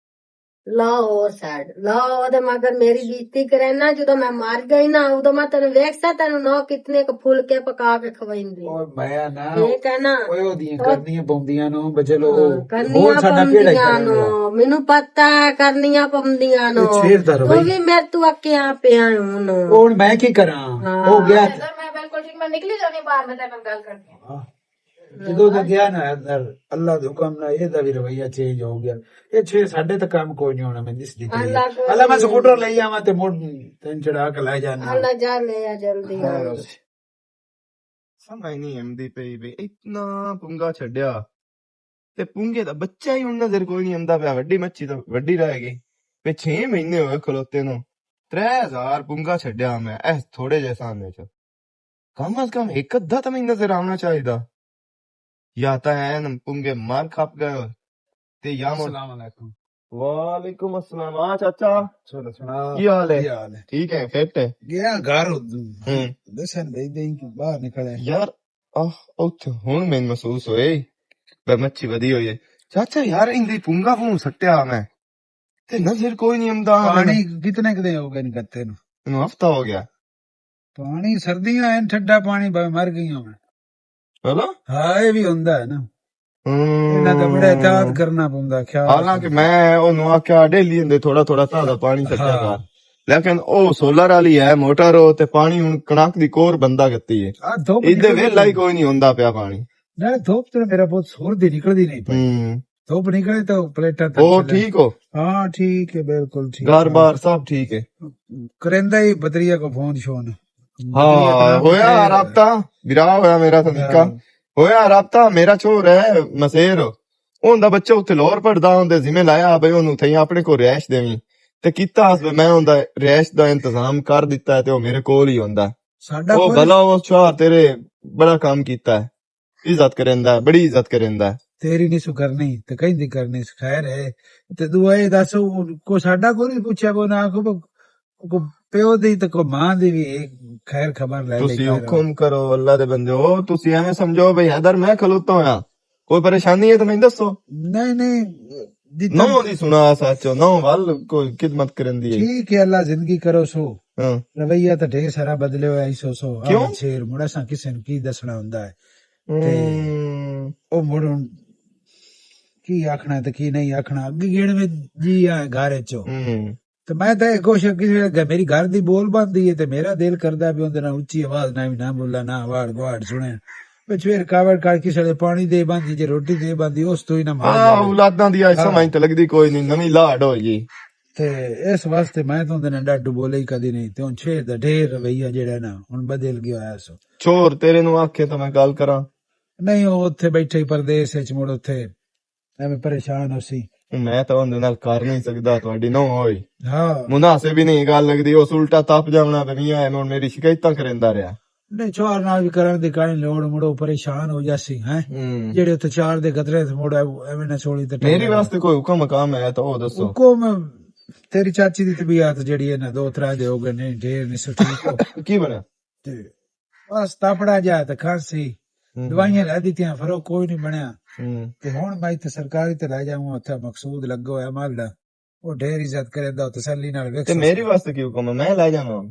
ਲਾਓ ਹੋਰ ਸਾਈਡ ਲਾਓ, ਉਹਦੇ ਮਗਰ ਮੇਰੀ ਬੇਇੱਜ਼ਤੀ ਕਰੇ ਨਾ। ਜਦੋਂ ਮੈਂ ਮਰ ਗਈ ਨਾ, ਉਦੋਂ ਮੈਂ ਤੈਨੂੰ ਵੇਖਸਾ, ਤੈਨੂੰ ਨੌ ਕਿਤਨੇ ਕ ਫੁਲਕੇ ਪਕਾ ਕੇ ਖਵਾਈਂਦੀ।
ਉਹ ਮੈਂ ਨਾ
ਠੀਕ ਹੈ ਨਾ?
ਓਏ ਉਹਦੀਆਂ ਕਰਨੀਆਂ ਪਾਉਂਦੀਆਂ ਨੂੰ ਬਚਲੋ,
ਕਰਨੀਆਂ
ਹੋਰ ਸਾਡਾ ਕਿਹੜਾ
ਪਾਉਂਦੀਆਂ ਨੂੰ ਮੈਨੂੰ ਪਤਾ, ਕਰਨੀਆਂ ਪਾਉਂਦੀਆਂ ਨੂੰ।
ਛੇੜ ਦਾ
ਤੂੰ
ਰਵਈ
ਵੀ ਮੇਰੇ ਤੋਂ ਅੱਕਿਆ ਪਿਆ ਹੁਣ।
ਹੁਣ ਮੈਂ ਕੀ ਕਰਾਂ? ਹੋ ਗਿਆ
ਮੈਂ ਬਿਲਕੁਲ ਠੀਕ, ਮੈਂ ਨਿਕਲੀ ਜਾਣੀ ਬਾਹਰ, ਮੈਂ ਤੇਰੇ ਨਾਲ ਗੱਲ ਕਰਦੀ ਹਾਂ।
ਜਦੋਂ ਦਾ ਗਿਆ ਨਾ ਅੰਦਰ, ਅੱਲਾ ਦੇ ਹੁਕਮ ਨਾਲ ਇਹਦਾ ਵੀ ਰਵਈਆ ਚੇਂਜ ਹੋ ਗਿਆ। ਇਹ ਛੇ ਸਾਡੇ ਤਾਂ ਕੰਮ ਕੋਈ ਨਹੀਂ ਹੋਣਾ, ਮੈਂ ਦਿਸਦੀ ਪਈ ਹੈ। ਅੱਲਾ ਮੈਂ ਸਕੂਟਰ ਲਈ ਆਵਾਂ ਤੇ ਮੁੜ ਤੈਨੂੰ ਚੜਾ ਕੇ ਲੈ ਜਾਣਾ।
ਅੱਲਾ ਜਾ ਲੈ ਆ ਜਲਦੀ ਆ।
ਸਮਝ ਨਹੀਂ ਆਉਂਦੀ ਪਈ ਵੀ ਇਤਨਾ ਪੁੰਗਾ ਛੱਡਿਆ ਤੇ ਪੁੰਗੇ ਦਾ ਬੱਚਾ ਹੀ ਹੁਣ ਨਜ਼ਰ ਕੋਈ ਨਹੀਂ ਆਉਂਦਾ ਪਿਆ। ਵੱਡੀ ਮੱਛੀ ਤਾਂ ਵੱਡੀ ਰਹਿ ਗਈ ਤੇ 6 ਮਹੀਨੇ ਹੋਏ ਖਲੋਤੇ ਨੂੰ। 3000 ਪੁੰਗਾ ਛੱਡਿਆ ਮੈਂ ਇਸ ਥੋੜੇ ਜਿਹੇ ਸਾਹਮਣੇ ਚ। ਕਮ ਅਜ਼ ਕਮ ਇੱਕ ਅੱਧਾ ਤਾਂ ਮੈਨੂੰ ਨਜ਼ਰ ਆਉਣਾ ਚਾਹੀਦਾ। ਜਾਂ ਤਾਂ ਐਨ ਪੁੰਗੇ ਮਾਰ ਖੱਪ ਗਏ ਤੇ ਜਾਂ
अस्सलामुअलैकुम।
ਵਾਲੇਕੁਮ अस्सलाम। ਆ ਚਾਚਾ
चलो सुना
ਕੀ ਹਾਲ ਹੈ?
ਕੀ ਹਾਲ ਹੈ?
ਠੀਕ ਹੈ ਫਿੱਟ ਹੈ?
ਗਿਆ ਘਰ
ਹੂੰ
ਦਸਨ ਦੇ ਦੇ ਕਿ ਬਾਹਰ ਨਿਕਲੇ।
ਯਾਰ ਉੱਥੇ ਹੁਣ ਮੈਨੂੰ ਮਹਿਸੂਸ ਹੋਏ ਮੈਂ ਮੱਛੀ ਵਧੀ ਹੋਈ ਹੈ। ਚਾਚਾ ਯਾਰ ਇੰਦੀ ਪੁੰਗਾ ਫੂੰ ਸੱਟਿਆ ਮੈਂ ਤੇ ਨਜ਼ਰ ਕੋਈ ਨਹੀਂ ਆਉਂਦਾ
ਪਾਣੀ ਕਿਤਨੇ ਕਦੇ ਹੋ ਗਏ ਨਿਕਤੇ ਨੂੰ
ਮੈਨੂੰ ਹਫਤਾ ਹੋ ਗਿਆ
ਪਾਣੀ ਸਰਦੀਆਂ ਐਨ ਠੰਡਾ ਪਾਣੀ ਭਾਵੇਂ ਮਰ ਗਈਆਂ ਮੈਂ
ਹਨਾ
ਹਾਂ ਇਹ ਵੀ ਹੁੰਦਾ ਹੈ ਨਾ ਇਹਨਾਂ ਦਾ ਬੜਾ ਇਤਾਦ ਕਰਨਾ ਪੈਂਦਾ ਖਿਆਲ
ਹਾਲਾਂਕਿ ਮੈਂ ਉਹਨੂੰ ਆਖਿਆ ਡੇਲੀ ਹੁੰਦੇ ਥੋੜਾ ਥੋੜਾ ਤਾਜ਼ਾ ਪਾਣੀ ਸੱਟਿਆ ਕਰ ਲੇਕਿਨ ਉਹ ਸੋਲਰ ਵਾਲੀ ਹੈ ਮੋਟਰ ਉਹ ਤੇ ਪਾਣੀ ਹੁਣ ਕਣਕ ਦੀ ਕੋਰ ਬੰਦਾ ਕੀਤੀ ਹੈ
ਆ ਧੁੱਪ
ਇਹਦੇ ਵੇਲਾ ਹੀ ਕੋਈ ਨਹੀਂ ਹੁੰਦਾ ਪਿਆ ਪਾਣੀ
ਨਾ ਧੁੱਪ ਤੇ ਮੇਰਾ ਬਹੁਤ ਸੁਰ ਦੀ ਨਿਕਲਦੀ ਨਹੀਂ ਪਈ ਧੁੱਪ ਨਿਕਲੇ ਤਾਂ ਪਲੇਟਾਂ ਤੇ
ਉਹ ਠੀਕ ਹੋ
ਹਾਂ ਠੀਕ ਹੈ ਬਿਲकुल ठीक
ਘਰ ਬਾਰ ਸਭ ਠੀਕ ਹੈ
करेंदा ही बदरिया को फोन शोन
ਹਾਂ ਹੋਇਆ ਰਾਬਤਾ ਵਿਰਾ ਹੋਇਆ ਮੇਰਾ ਤਾਂ ਨਿੱਕਾ ਹੋਇਆ ਰਾਬਤਾ ਮੇਰਾ ਛੋਰ ਹੈ ਮਸੇਰ ਉਹਦਾ ਬੱਚਾ ਉੱਥੇ ਲੋਰ ਪੜਦਾ ਹੁੰਦੇ ਜ਼ਿੰਮੇ ਲਾਇਆ ਬਈ ਉਹਨੂੰ ਥਈ ਆਪਣੇ ਕੋਲ ਰਿਹਾਇਸ਼ ਦੇਵੀਂ ਤੇ ਕੀਤਾ ਮੈਂ ਉਹਦਾ ਰਿਹਾਇਸ਼ ਦਾ ਇੰਤਜ਼ਾਮ ਕਰ ਦਿੱਤਾ ਤੇ ਉਹ ਮੇਰੇ ਕੋਲ ਹੀ ਹੁੰਦਾ
साडा
ਉਹ ਭਲਾ ਉਹ ਛੋਰ ਤੇਰੇ ਬੜਾ ਕੰਮ ਕੀਤਾ ਹੈ ਇੱਜ਼ਤ ਕਰੇਂਦਾ ਬੜੀ ਇੱਜ਼ਤ ਕਰੇਂਦਾ
तेरी नहीं सु करनी तो कहीं दी करनी खैर है ते दुआए दस को साडा को नहीं पूछा को ना को ਪਿਓ ਦੀ ਤੇ ਕੋ ਮਾਂ ਦੀ ਵੀ ਖੈਰ ਖਬਰ ਲੈ
ਤੁਸੀਂ ਹੁਕਮ ਕਰੋ ਅੱਲਾ ਦੇ ਬੰਦਿਓ ਤੁਸੀਂ ਐਵੇਂ ਸਮਝੋ ਬਈ ਹੈਦਰ ਮੈਂ ਖਲੋਤਾ ਹੋਇਆ ਕੋਈ ਪਰੇਸ਼ਾਨੀ ਹੈ ਤਾਂ ਮੈਨੂੰ ਦੱਸੋ
ਨਹੀਂ ਨਹੀਂ
ਨੌ ਦੀ ਸੁਣਾ ਸੱਚੋ ਨੌ ਵੱਲ ਕੋਈ ਖਿਦਮਤ ਕਰਨ ਦੀ ਹੈ
ਠੀਕ ਹੈ ਅੱਲਾ ਜ਼ਿੰਦਗੀ ਕਰੋ ਸੋ
ਹਾਂ
ਰਵਈਆ ਤਾਂ ਢੇਰ ਸਾਰਾ ਬਦਲੇ ਹੋਇਆ ਸੋ ਸੋ
ਕਿਉਂ?
ਸ਼ੇਰ ਮੁੜਾ ਸਾਂ ਕਿਸੇ ਨੂੰ ਕੀ ਦੱਸਣਾ ਹੁੰਦਾ ਹੈ ਤੇ ਉਹ ਮੁੜਨ ਕੀ ਆਖਣਾ ਤੇ ਕੀ ਨਹੀਂ ਆਖਣਾ ਅੱਗੇ ਗੇੜ ਵਿੱਚ ਜੀ ਆ ਘਰ ਚੋ ਤੇ ਮੈਂ ਤਾਂ ਇਹ ਕੋਸ਼ਿਸ਼ ਕੀਤੀ ਮੇਰੀ ਘਰ ਦੀ ਬੋਲ ਬੰਦੀ ਹੈ ਤੇ ਮੇਰਾ ਦਿਲ ਕਰਦਾ ਵੀ ਉਹਦੇ ਨਾਲ ਉੱਚੀ ਆਵਾਜ਼ ਨਾਲ ਵੀ ਨਾ ਬੋਲਾਂ ਨਾ ਵਾੜ ਗਵਾੜ ਸੁਣੇ ਵਿੱਚ ਫੇਰ ਕਾਵੜ ਕਰ ਕਿਸੇ ਦੇ ਪਾਣੀ ਦੇ ਬੰਦੀ ਜੇ ਰੋਟੀ ਦੇ ਬੰਦੀ ਉਸ ਤੋਂ ਹੀ ਨਾ ਮਾਰ
ਔਲਾਦਾਂ ਦੀ ਸਮਝ ਤੇ ਲੱਗਦੀ ਕੋਈ ਨਹੀਂ ਨਵੀਂ ਲਾੜ ਹੋ ਗਈ
ਤੇ ਇਸ ਵਾਸਤੇ ਮੈਂ ਤਾਂ ਉਹਦੇ ਨਾਲ ਡਾਡੂ ਬੋਲੇ ਹੀ ਕਦੀ ਨਹੀਂ ਤੇ ਹੁਣ ਛੇੜ ਦਾ ਢੇਰ ਰਵਈਆ ਜਿਹੜਾ ਨਾ ਹੁਣ ਬਦਲ ਗਿਆ ਹੋਇਆ ਸੋ
ਛੋਰ ਤੇਰੇ ਨੂੰ ਆਖੇ ਤਾਂ ਮੈਂ ਗੱਲ ਕਰਾਂ
ਨਹੀਂ ਉਹ ਉੱਥੇ ਬੈਠੇ ਹੀ ਪਰਦੇਸ ਵਿੱਚ ਮੁੜ ਉੱਥੇ ਐਵੇਂ ਪਰੇਸ਼ਾਨ ਹੋ ਸੀ
ਮੈਂ ਤਾਂ ਉਹਦੇ ਨਾਲ ਕਰ ਨਹੀਂ ਸਕਦਾ ਤੁਹਾਡੀ ਨੋ ਹੋਈ
ਹਾਂ
ਮੁਨਾਸਿਬ ਵੀ ਨਹੀਂ ਗੱਲ ਲੱਗਦੀ ਉਸ ਉਲਟਾ ਤਪ ਜਾਵਣਾ ਤੇ ਨਹੀਂ ਆਇਆ ਹੁਣ ਮੇਰੀ ਸ਼ਿਕਾਇਤਾਂ ਕਰੇਂਦਾ ਰਿਹਾ
ਨਹੀਂ ਚੋਰ ਨਾਲ ਵੀ ਕਰਨ ਦੀ ਕਾਹਨੀ ਲੋੜ ਮੁੜੋ ਪਰੇਸ਼ਾਨ ਹੋ ਜਾਸੀ ਹੈ ਜਿਹੜੇ ਉੱਥੇ ਚਾਰ ਦੇ ਕਤਰੇ ਮੁੜ ਐਵੇਂ ਨਾ ਛੋੜੀ ਤੇ
ਮੇਰੀ ਵਾਸਤੇ ਕੋਈ ਹੁਕਮ ਮਕਾਮ ਹੈ ਤਾਂ ਉਹ ਦੱਸੋ
ਹੁਕਮ ਤੇਰੀ ਚਾਚੀ ਦੀ ਤਬੀਅਤ ਜਿਹੜੀ ਹੈ ਨਾ ਦੋ ਤਰ੍ਹਾਂ ਦੇ ਹੋ ਗਏ ਨੇ ਢੇਰ ਨਹੀਂ ਸੋ ਠੀਕ
ਕੀ ਬਣਾ
ਤੇ ਬਸ ਤਾਪੜਾ ਜਾ ਤੇ ਖਾਂਸੀ ਦਵਾਈਆਂ ਲੈ ਦਿੱਤੀਆਂ ਫਰਕ ਕੋਈ ਨਹੀਂ ਬਣਿਆ ਤੇ ਹੁਣ ਮੈਂ ਤੇ ਸਰਕਾਰੀ ਤੇ ਲੈ ਜਾਵਾਂ ਉੱਥੇ ਮਕਸੂਦ ਲੱਗਾ ਹੋਇਆ ਮਾਲਦਾ ਉਹ ਢੇਰ ਇੱਜ਼ਤ ਕਰੇਂਦਾ ਤਸੱਲੀ ਨਾਲ ਵੇਖ
ਤੇ ਮੇਰੀ ਵਾਸਤੇ ਕੀ ਹੁਕਮ ਹੈ ਮੈਂ ਲੈ ਜਾਵਾਂ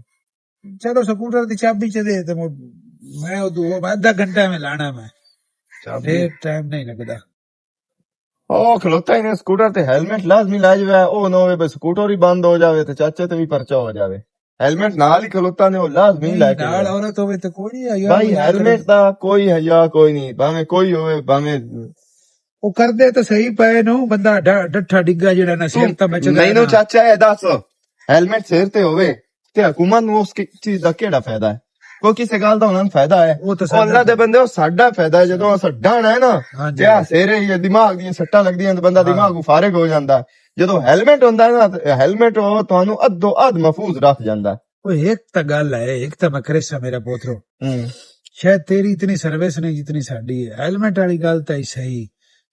ਚਲੋ ਸਕੂਟਰ ਦੀ ਚਾਬੀ ਚ ਦੇ ਤੇ ਮੈਂ ਉਹ ਅੱਧਾ ਘੰਟਾ में ਲਾਣਾ ਮੈਂ ਢੇਰ ਟਾਈਮ ਨਹੀਂ ਲੱਗਦਾ
ਉਹ ਖਲੋਤਾ ਹੀ ਨੇ ਸਕੂਟਰ ਤੇ ਹੈਲਮਟ ਲਾਜ਼ਮੀ ਲਾ ਜਾਵੇ ਉਹ ਨਾ ਹੋਵੇ ਬਸ ਸਕੂਟਰ ਹੀ ਬੰਦ ਹੋ ਜਾਵੇ ਤੇ ਚਾਚੇ ਤੇ ਵੀ ਪਰਚਾ ਹੋ ਜਾਵੇ ਹੈਲਮਟ ਨਾਲ ਹੀ ਖਲੋਤਾ ਨੇ ਉਹ ਲਾਜ਼ਮੀ ਲੈ ਕੇ
ਨਾਲ ਔਰਤ ਹੋਵੇ ਤੇ ਕੋਈ ਨਹੀਂ
ਭਾਈ ਹੈਲਮਟ ਦਾ ਕੋਈ ਹਯਾ ਕੋਈ ਨਹੀਂ ਭਾਵੇਂ ਕੋਈ ਹੋਵੇ ਭਾਵੇਂ
ਉਹ ਕਰਦੇ ਤਾਂ ਸਹੀ ਪਏ ਨੂੰ ਬੰਦਾ ਡੱਠਾ ਡਿੱਗਾ ਜਿਹੜਾ ਨਾ ਸਿਰ ਤਾਂ ਬਚਦਾ
ਨਹੀਂ ਨੂੰ ਚਾਚਾ ਇਹ ਦੱਸ ਹੈਲਮਟ ਸਿਰ ਤੇ ਹੋਵੇ ਤੇ ਹਕੂਮਤ ਨੂੰ ਉਸ ਚੀਜ਼ ਦਾ ਕਿਹੜਾ ਫਾਇਦਾ ਹੈ ਕੋਈ ਕਿਸੇ ਗੱਲ ਦਾ ਉਹਨਾਂ ਨੂੰ ਫਾਇਦਾ ਹੈ
ਉਹ ਤਾਂ
ਅੱਲਾ ਦੇ ਬੰਦੇ ਉਹ ਸਾਡਾ ਫਾਇਦਾ ਹੈ ਜਦੋਂ ਅਸਾਂ ਡਾਣਾ ਹੈ ਨਾ ਤੇ ਆ ਸਿਰੇ ਜਾਂ ਦਿਮਾਗ ਦੀਆਂ ਸੱਟਾਂ ਲੱਗਦੀਆਂ ਤੇ ਬੰਦਾ ਦਿਮਾਗ ਫਾਰਿਗ ਹੋ ਜਾਂਦਾ ਜਦੋਂ ਹੈਲਮਟ ਹੁੰਦਾ ਨਾ ਹੈਲਮਟ ਉਹ ਤੁਹਾਨੂੰ ਅੱਧੋ ਅੱਧ ਮਹਿਫੂਜ਼ ਰੱਖ ਜਾਂਦਾ
ਉਹ ਇੱਕ ਤਾਂ ਗੱਲ ਹੈ ਇੱਕ ਤਾਂ ਮੈਂ ਕਰਿਆ ਮੇਰਾ ਪੋਤਰੋ ਸ਼ਾਇਦ ਤੇਰੀ ਇਤਨੀ ਸਰਵਿਸ ਨਹੀਂ ਜਿਤਨੀ ਸਾਡੀ ਹੈ ਹੈਲਮਟ ਵਾਲੀ ਗੱਲ ਤਾਂ ਹੀ ਸਹੀ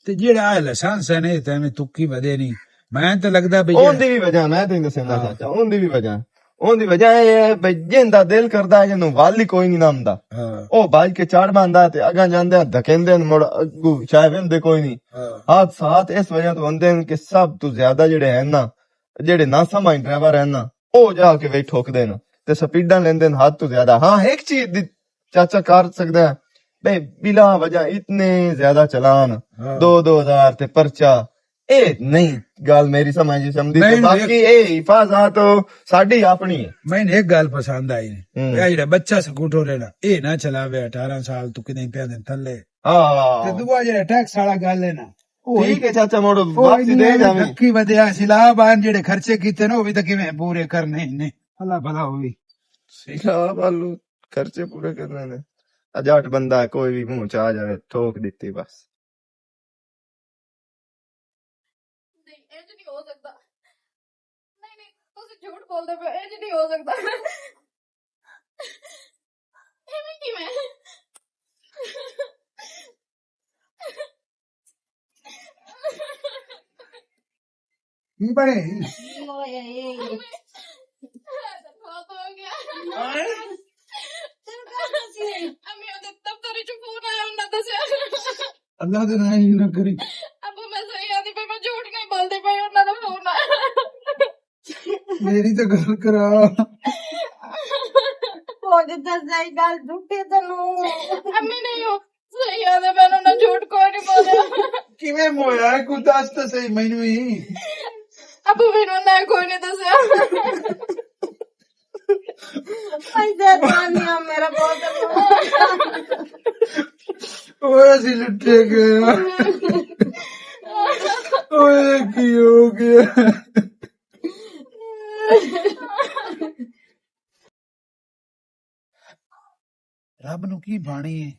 ਤੇ ਜਿਹੜਾ ਲਾਇਸੈਂਸ ਹੈ ਨੇ ਤਾਂ ਐਵੇਂ ਤੁੱਕੀ ਵਧੇ ਨਹੀਂ ਮੈਂ ਤਾਂ ਲੱਗਦਾ ਬਈ
ਉਹਦੀ ਵੀ ਵਜ੍ਹਾ ਮੈਂ ਤੈਨੂੰ ਦੱਸਣਾ ਚਾਚਾ ਉਹਦੀ ਵਜ੍ਹਾ ਇਹ ਹੈ ਬਈ ਜਿੰਦਾ ਦਿਲ ਕਰਦਾ ਹੈ ਜਿਹਨੂੰ ਵਾਲੀ ਕੋਈ ਨਹੀਂ ਨਾਮਦਾ ਉਹ ਬਾਜ ਕੇ ਚਾੜ ਬੰਦਾ ਤੇ ਅਗਾਂ ਜਾਂਦੇ ਧਕੇਂਦੇ ਮੁੜ ਅੱਗੂ ਚਾਹੇ ਵੰਦੇ ਕੋਈ ਨਹੀਂ ਹਾਦਸਾਤ ਇਸ ਵਜ੍ਹਾ ਤੋਂ ਹੁੰਦੇ ਨੇ ਕਿ ਸਭ ਤੋਂ ਜ਼ਿਆਦਾ ਜਿਹੜੇ ਹੈ ਨਾ ਜਿਹੜੇ ਨਾ ਸਮਝ ਡਰਾਈਵਰ ਹੈ ਨਾ ਉਹ ਜਾ ਕੇ ਵੇ ਠੋਕਦੇ ਨੇ ਤੇ ਸਪੀਡਾਂ ਲੈਂਦੇ ਨੇ ਹੱਦ ਤੋਂ ਜ਼ਿਆਦਾ ਹਾਂ ਇੱਕ ਚੀਜ਼ ਦੀ ਚਾਚਾ ਕਰ ਸਕਦਾ ਹੈ ਬਈ ਬਿਲਾ ਵਜ੍ਹਾ ਇਤਨੇ ਜ਼ਿਆਦਾ ਚਲਾਨ 2-2000 ਤੇ ਪਰਚਾ ਇਹ ਨਹੀਂ ਗੱਲ ਮੇਰੀ ਸਮਝ ਸਮਝਦੀ ਤੇ ਬਾਕੀ ਇਹ ਹਿਫਾਜ਼ਤ ਸਾਡੀ ਆਪਣੀ ਹੈ
ਮੈਨੂੰ ਇੱਕ ਗੱਲ ਪਸੰਦ ਆਈ ਨੇ ਇਹ ਜਿਹੜਾ ਬੱਚਾ ਸਕੂਟਰ ਲੈਣਾ ਇਹ ਨਾ ਚਲਾਵੇ 18 ਸਾਲ ਤੋਂ ਕਿਤੇ ਪਿਆ ਦੇ ਥੱਲੇ ਤੇ ਦੂਆ ਜਿਹੜਾ ਟੈਕਸ ਵਾਲਾ ਗੱਲ ਹੈ ਨਾ ਉਹ
ਠੀਕ ਹੈ ਚਾਚਾ ਮੋੜ ਵਾਪਸੀ ਦੇ ਜਾਵੇਂ
ਕੀ ਵਧਿਆ ਸਿਲਾਬਾਨ ਜਿਹੜੇ ਖਰਚੇ ਕੀਤੇ ਨੇ ਉਹ ਵੀ ਤਾਂ ਕਿਵੇਂ ਪੂਰੇ ਕਰਨੇ ਨੇ ਅੱਲਾ ਭਲਾ ਹੋਵੇ
ਸਿਲਾਬਾਨ ਖਰਚੇ ਪੂਰੇ ਕਰਨੇ ਨੇ ਅਜਾਟ ਬੰਦਾ ਕੋਈ ਵੀ ਮੂੰਹ ਚ ਆ ਜਾਵੇ ਠੋਕ ਦਿੱਤੀ ਬਸ
ਇੰਜ ਨਹੀਂ ਹੋ ਸਕਦਾ ਨਹੀਂ ਤੁਸੀਂ ਝੂਠ ਬੋਲਦੇ ਪਏ ਇੰਜ ਨਹੀਂ ਹੋ ਸਕਦਾ ਐਵੇਂ ਕਿਵੇਂ
ਕੀ ਬਣੇ
ਬਹੁਤ ਹੋ ਗਿਆ ਅਮੀ ਉਹਦੇ ਦਫ਼ਤਰ ਚ ਫੋਨ ਆਇਆ ਉਹਨਾਂ ਦੱਸਿਆ
ਅੱਲਾ ਦੇ ਨਾਲ ਹੀ ਨਾ ਕਰੀ।
ਅਬੂ ਮੈਂ ਸਹੀ ਆਦੀ ਪਈ, ਮੈਂ ਝੂਠ ਨਹੀਂ ਬੋਲਦੀ ਪਈ, ਉਹਨਾਂ ਦਾ ਫੋਨ ਆਇਆ।
ਮੇਰੀ ਤਾਂ ਗੱਲ ਕਰਾ।
ਉਹ ਜਿੱਦਾਂ ਸਹੀ ਗੱਲ ਝੂਠੀ ਤੈਨੂੰ
ਅੰਮੀ ਨਹੀਂ ਹੋ ਸਹੀ ਆਦੇ, ਮੈਨੂੰ ਨਾ ਝੂਠ ਕੋਈ ਨਹੀਂ ਬੋਲਿਆ।
ਕਿਵੇਂ ਮੋਇਆ ਕੋਈ ਦੱਸ ਤਾਂ ਸਹੀ ਮੈਨੂੰ ਹੀ।
ਅਬੂ ਮੈਨੂੰ ਨਾ ਕੋਈ ਨਹੀਂ ਦੱਸਿਆ।
ਪੈਸੇ ਦਾਨੀਆਂ ਮੇਰਾ ਬਹੁਤ
ਓਏ ਅਸੀਂ ਲੁੱਟੇ ਗਏ। ਓਏ ਕੀ ਹੋ ਗਿਆ। ਰੱਬ ਨੂੰ ਕੀ ਬਾਣੀ ਹੈ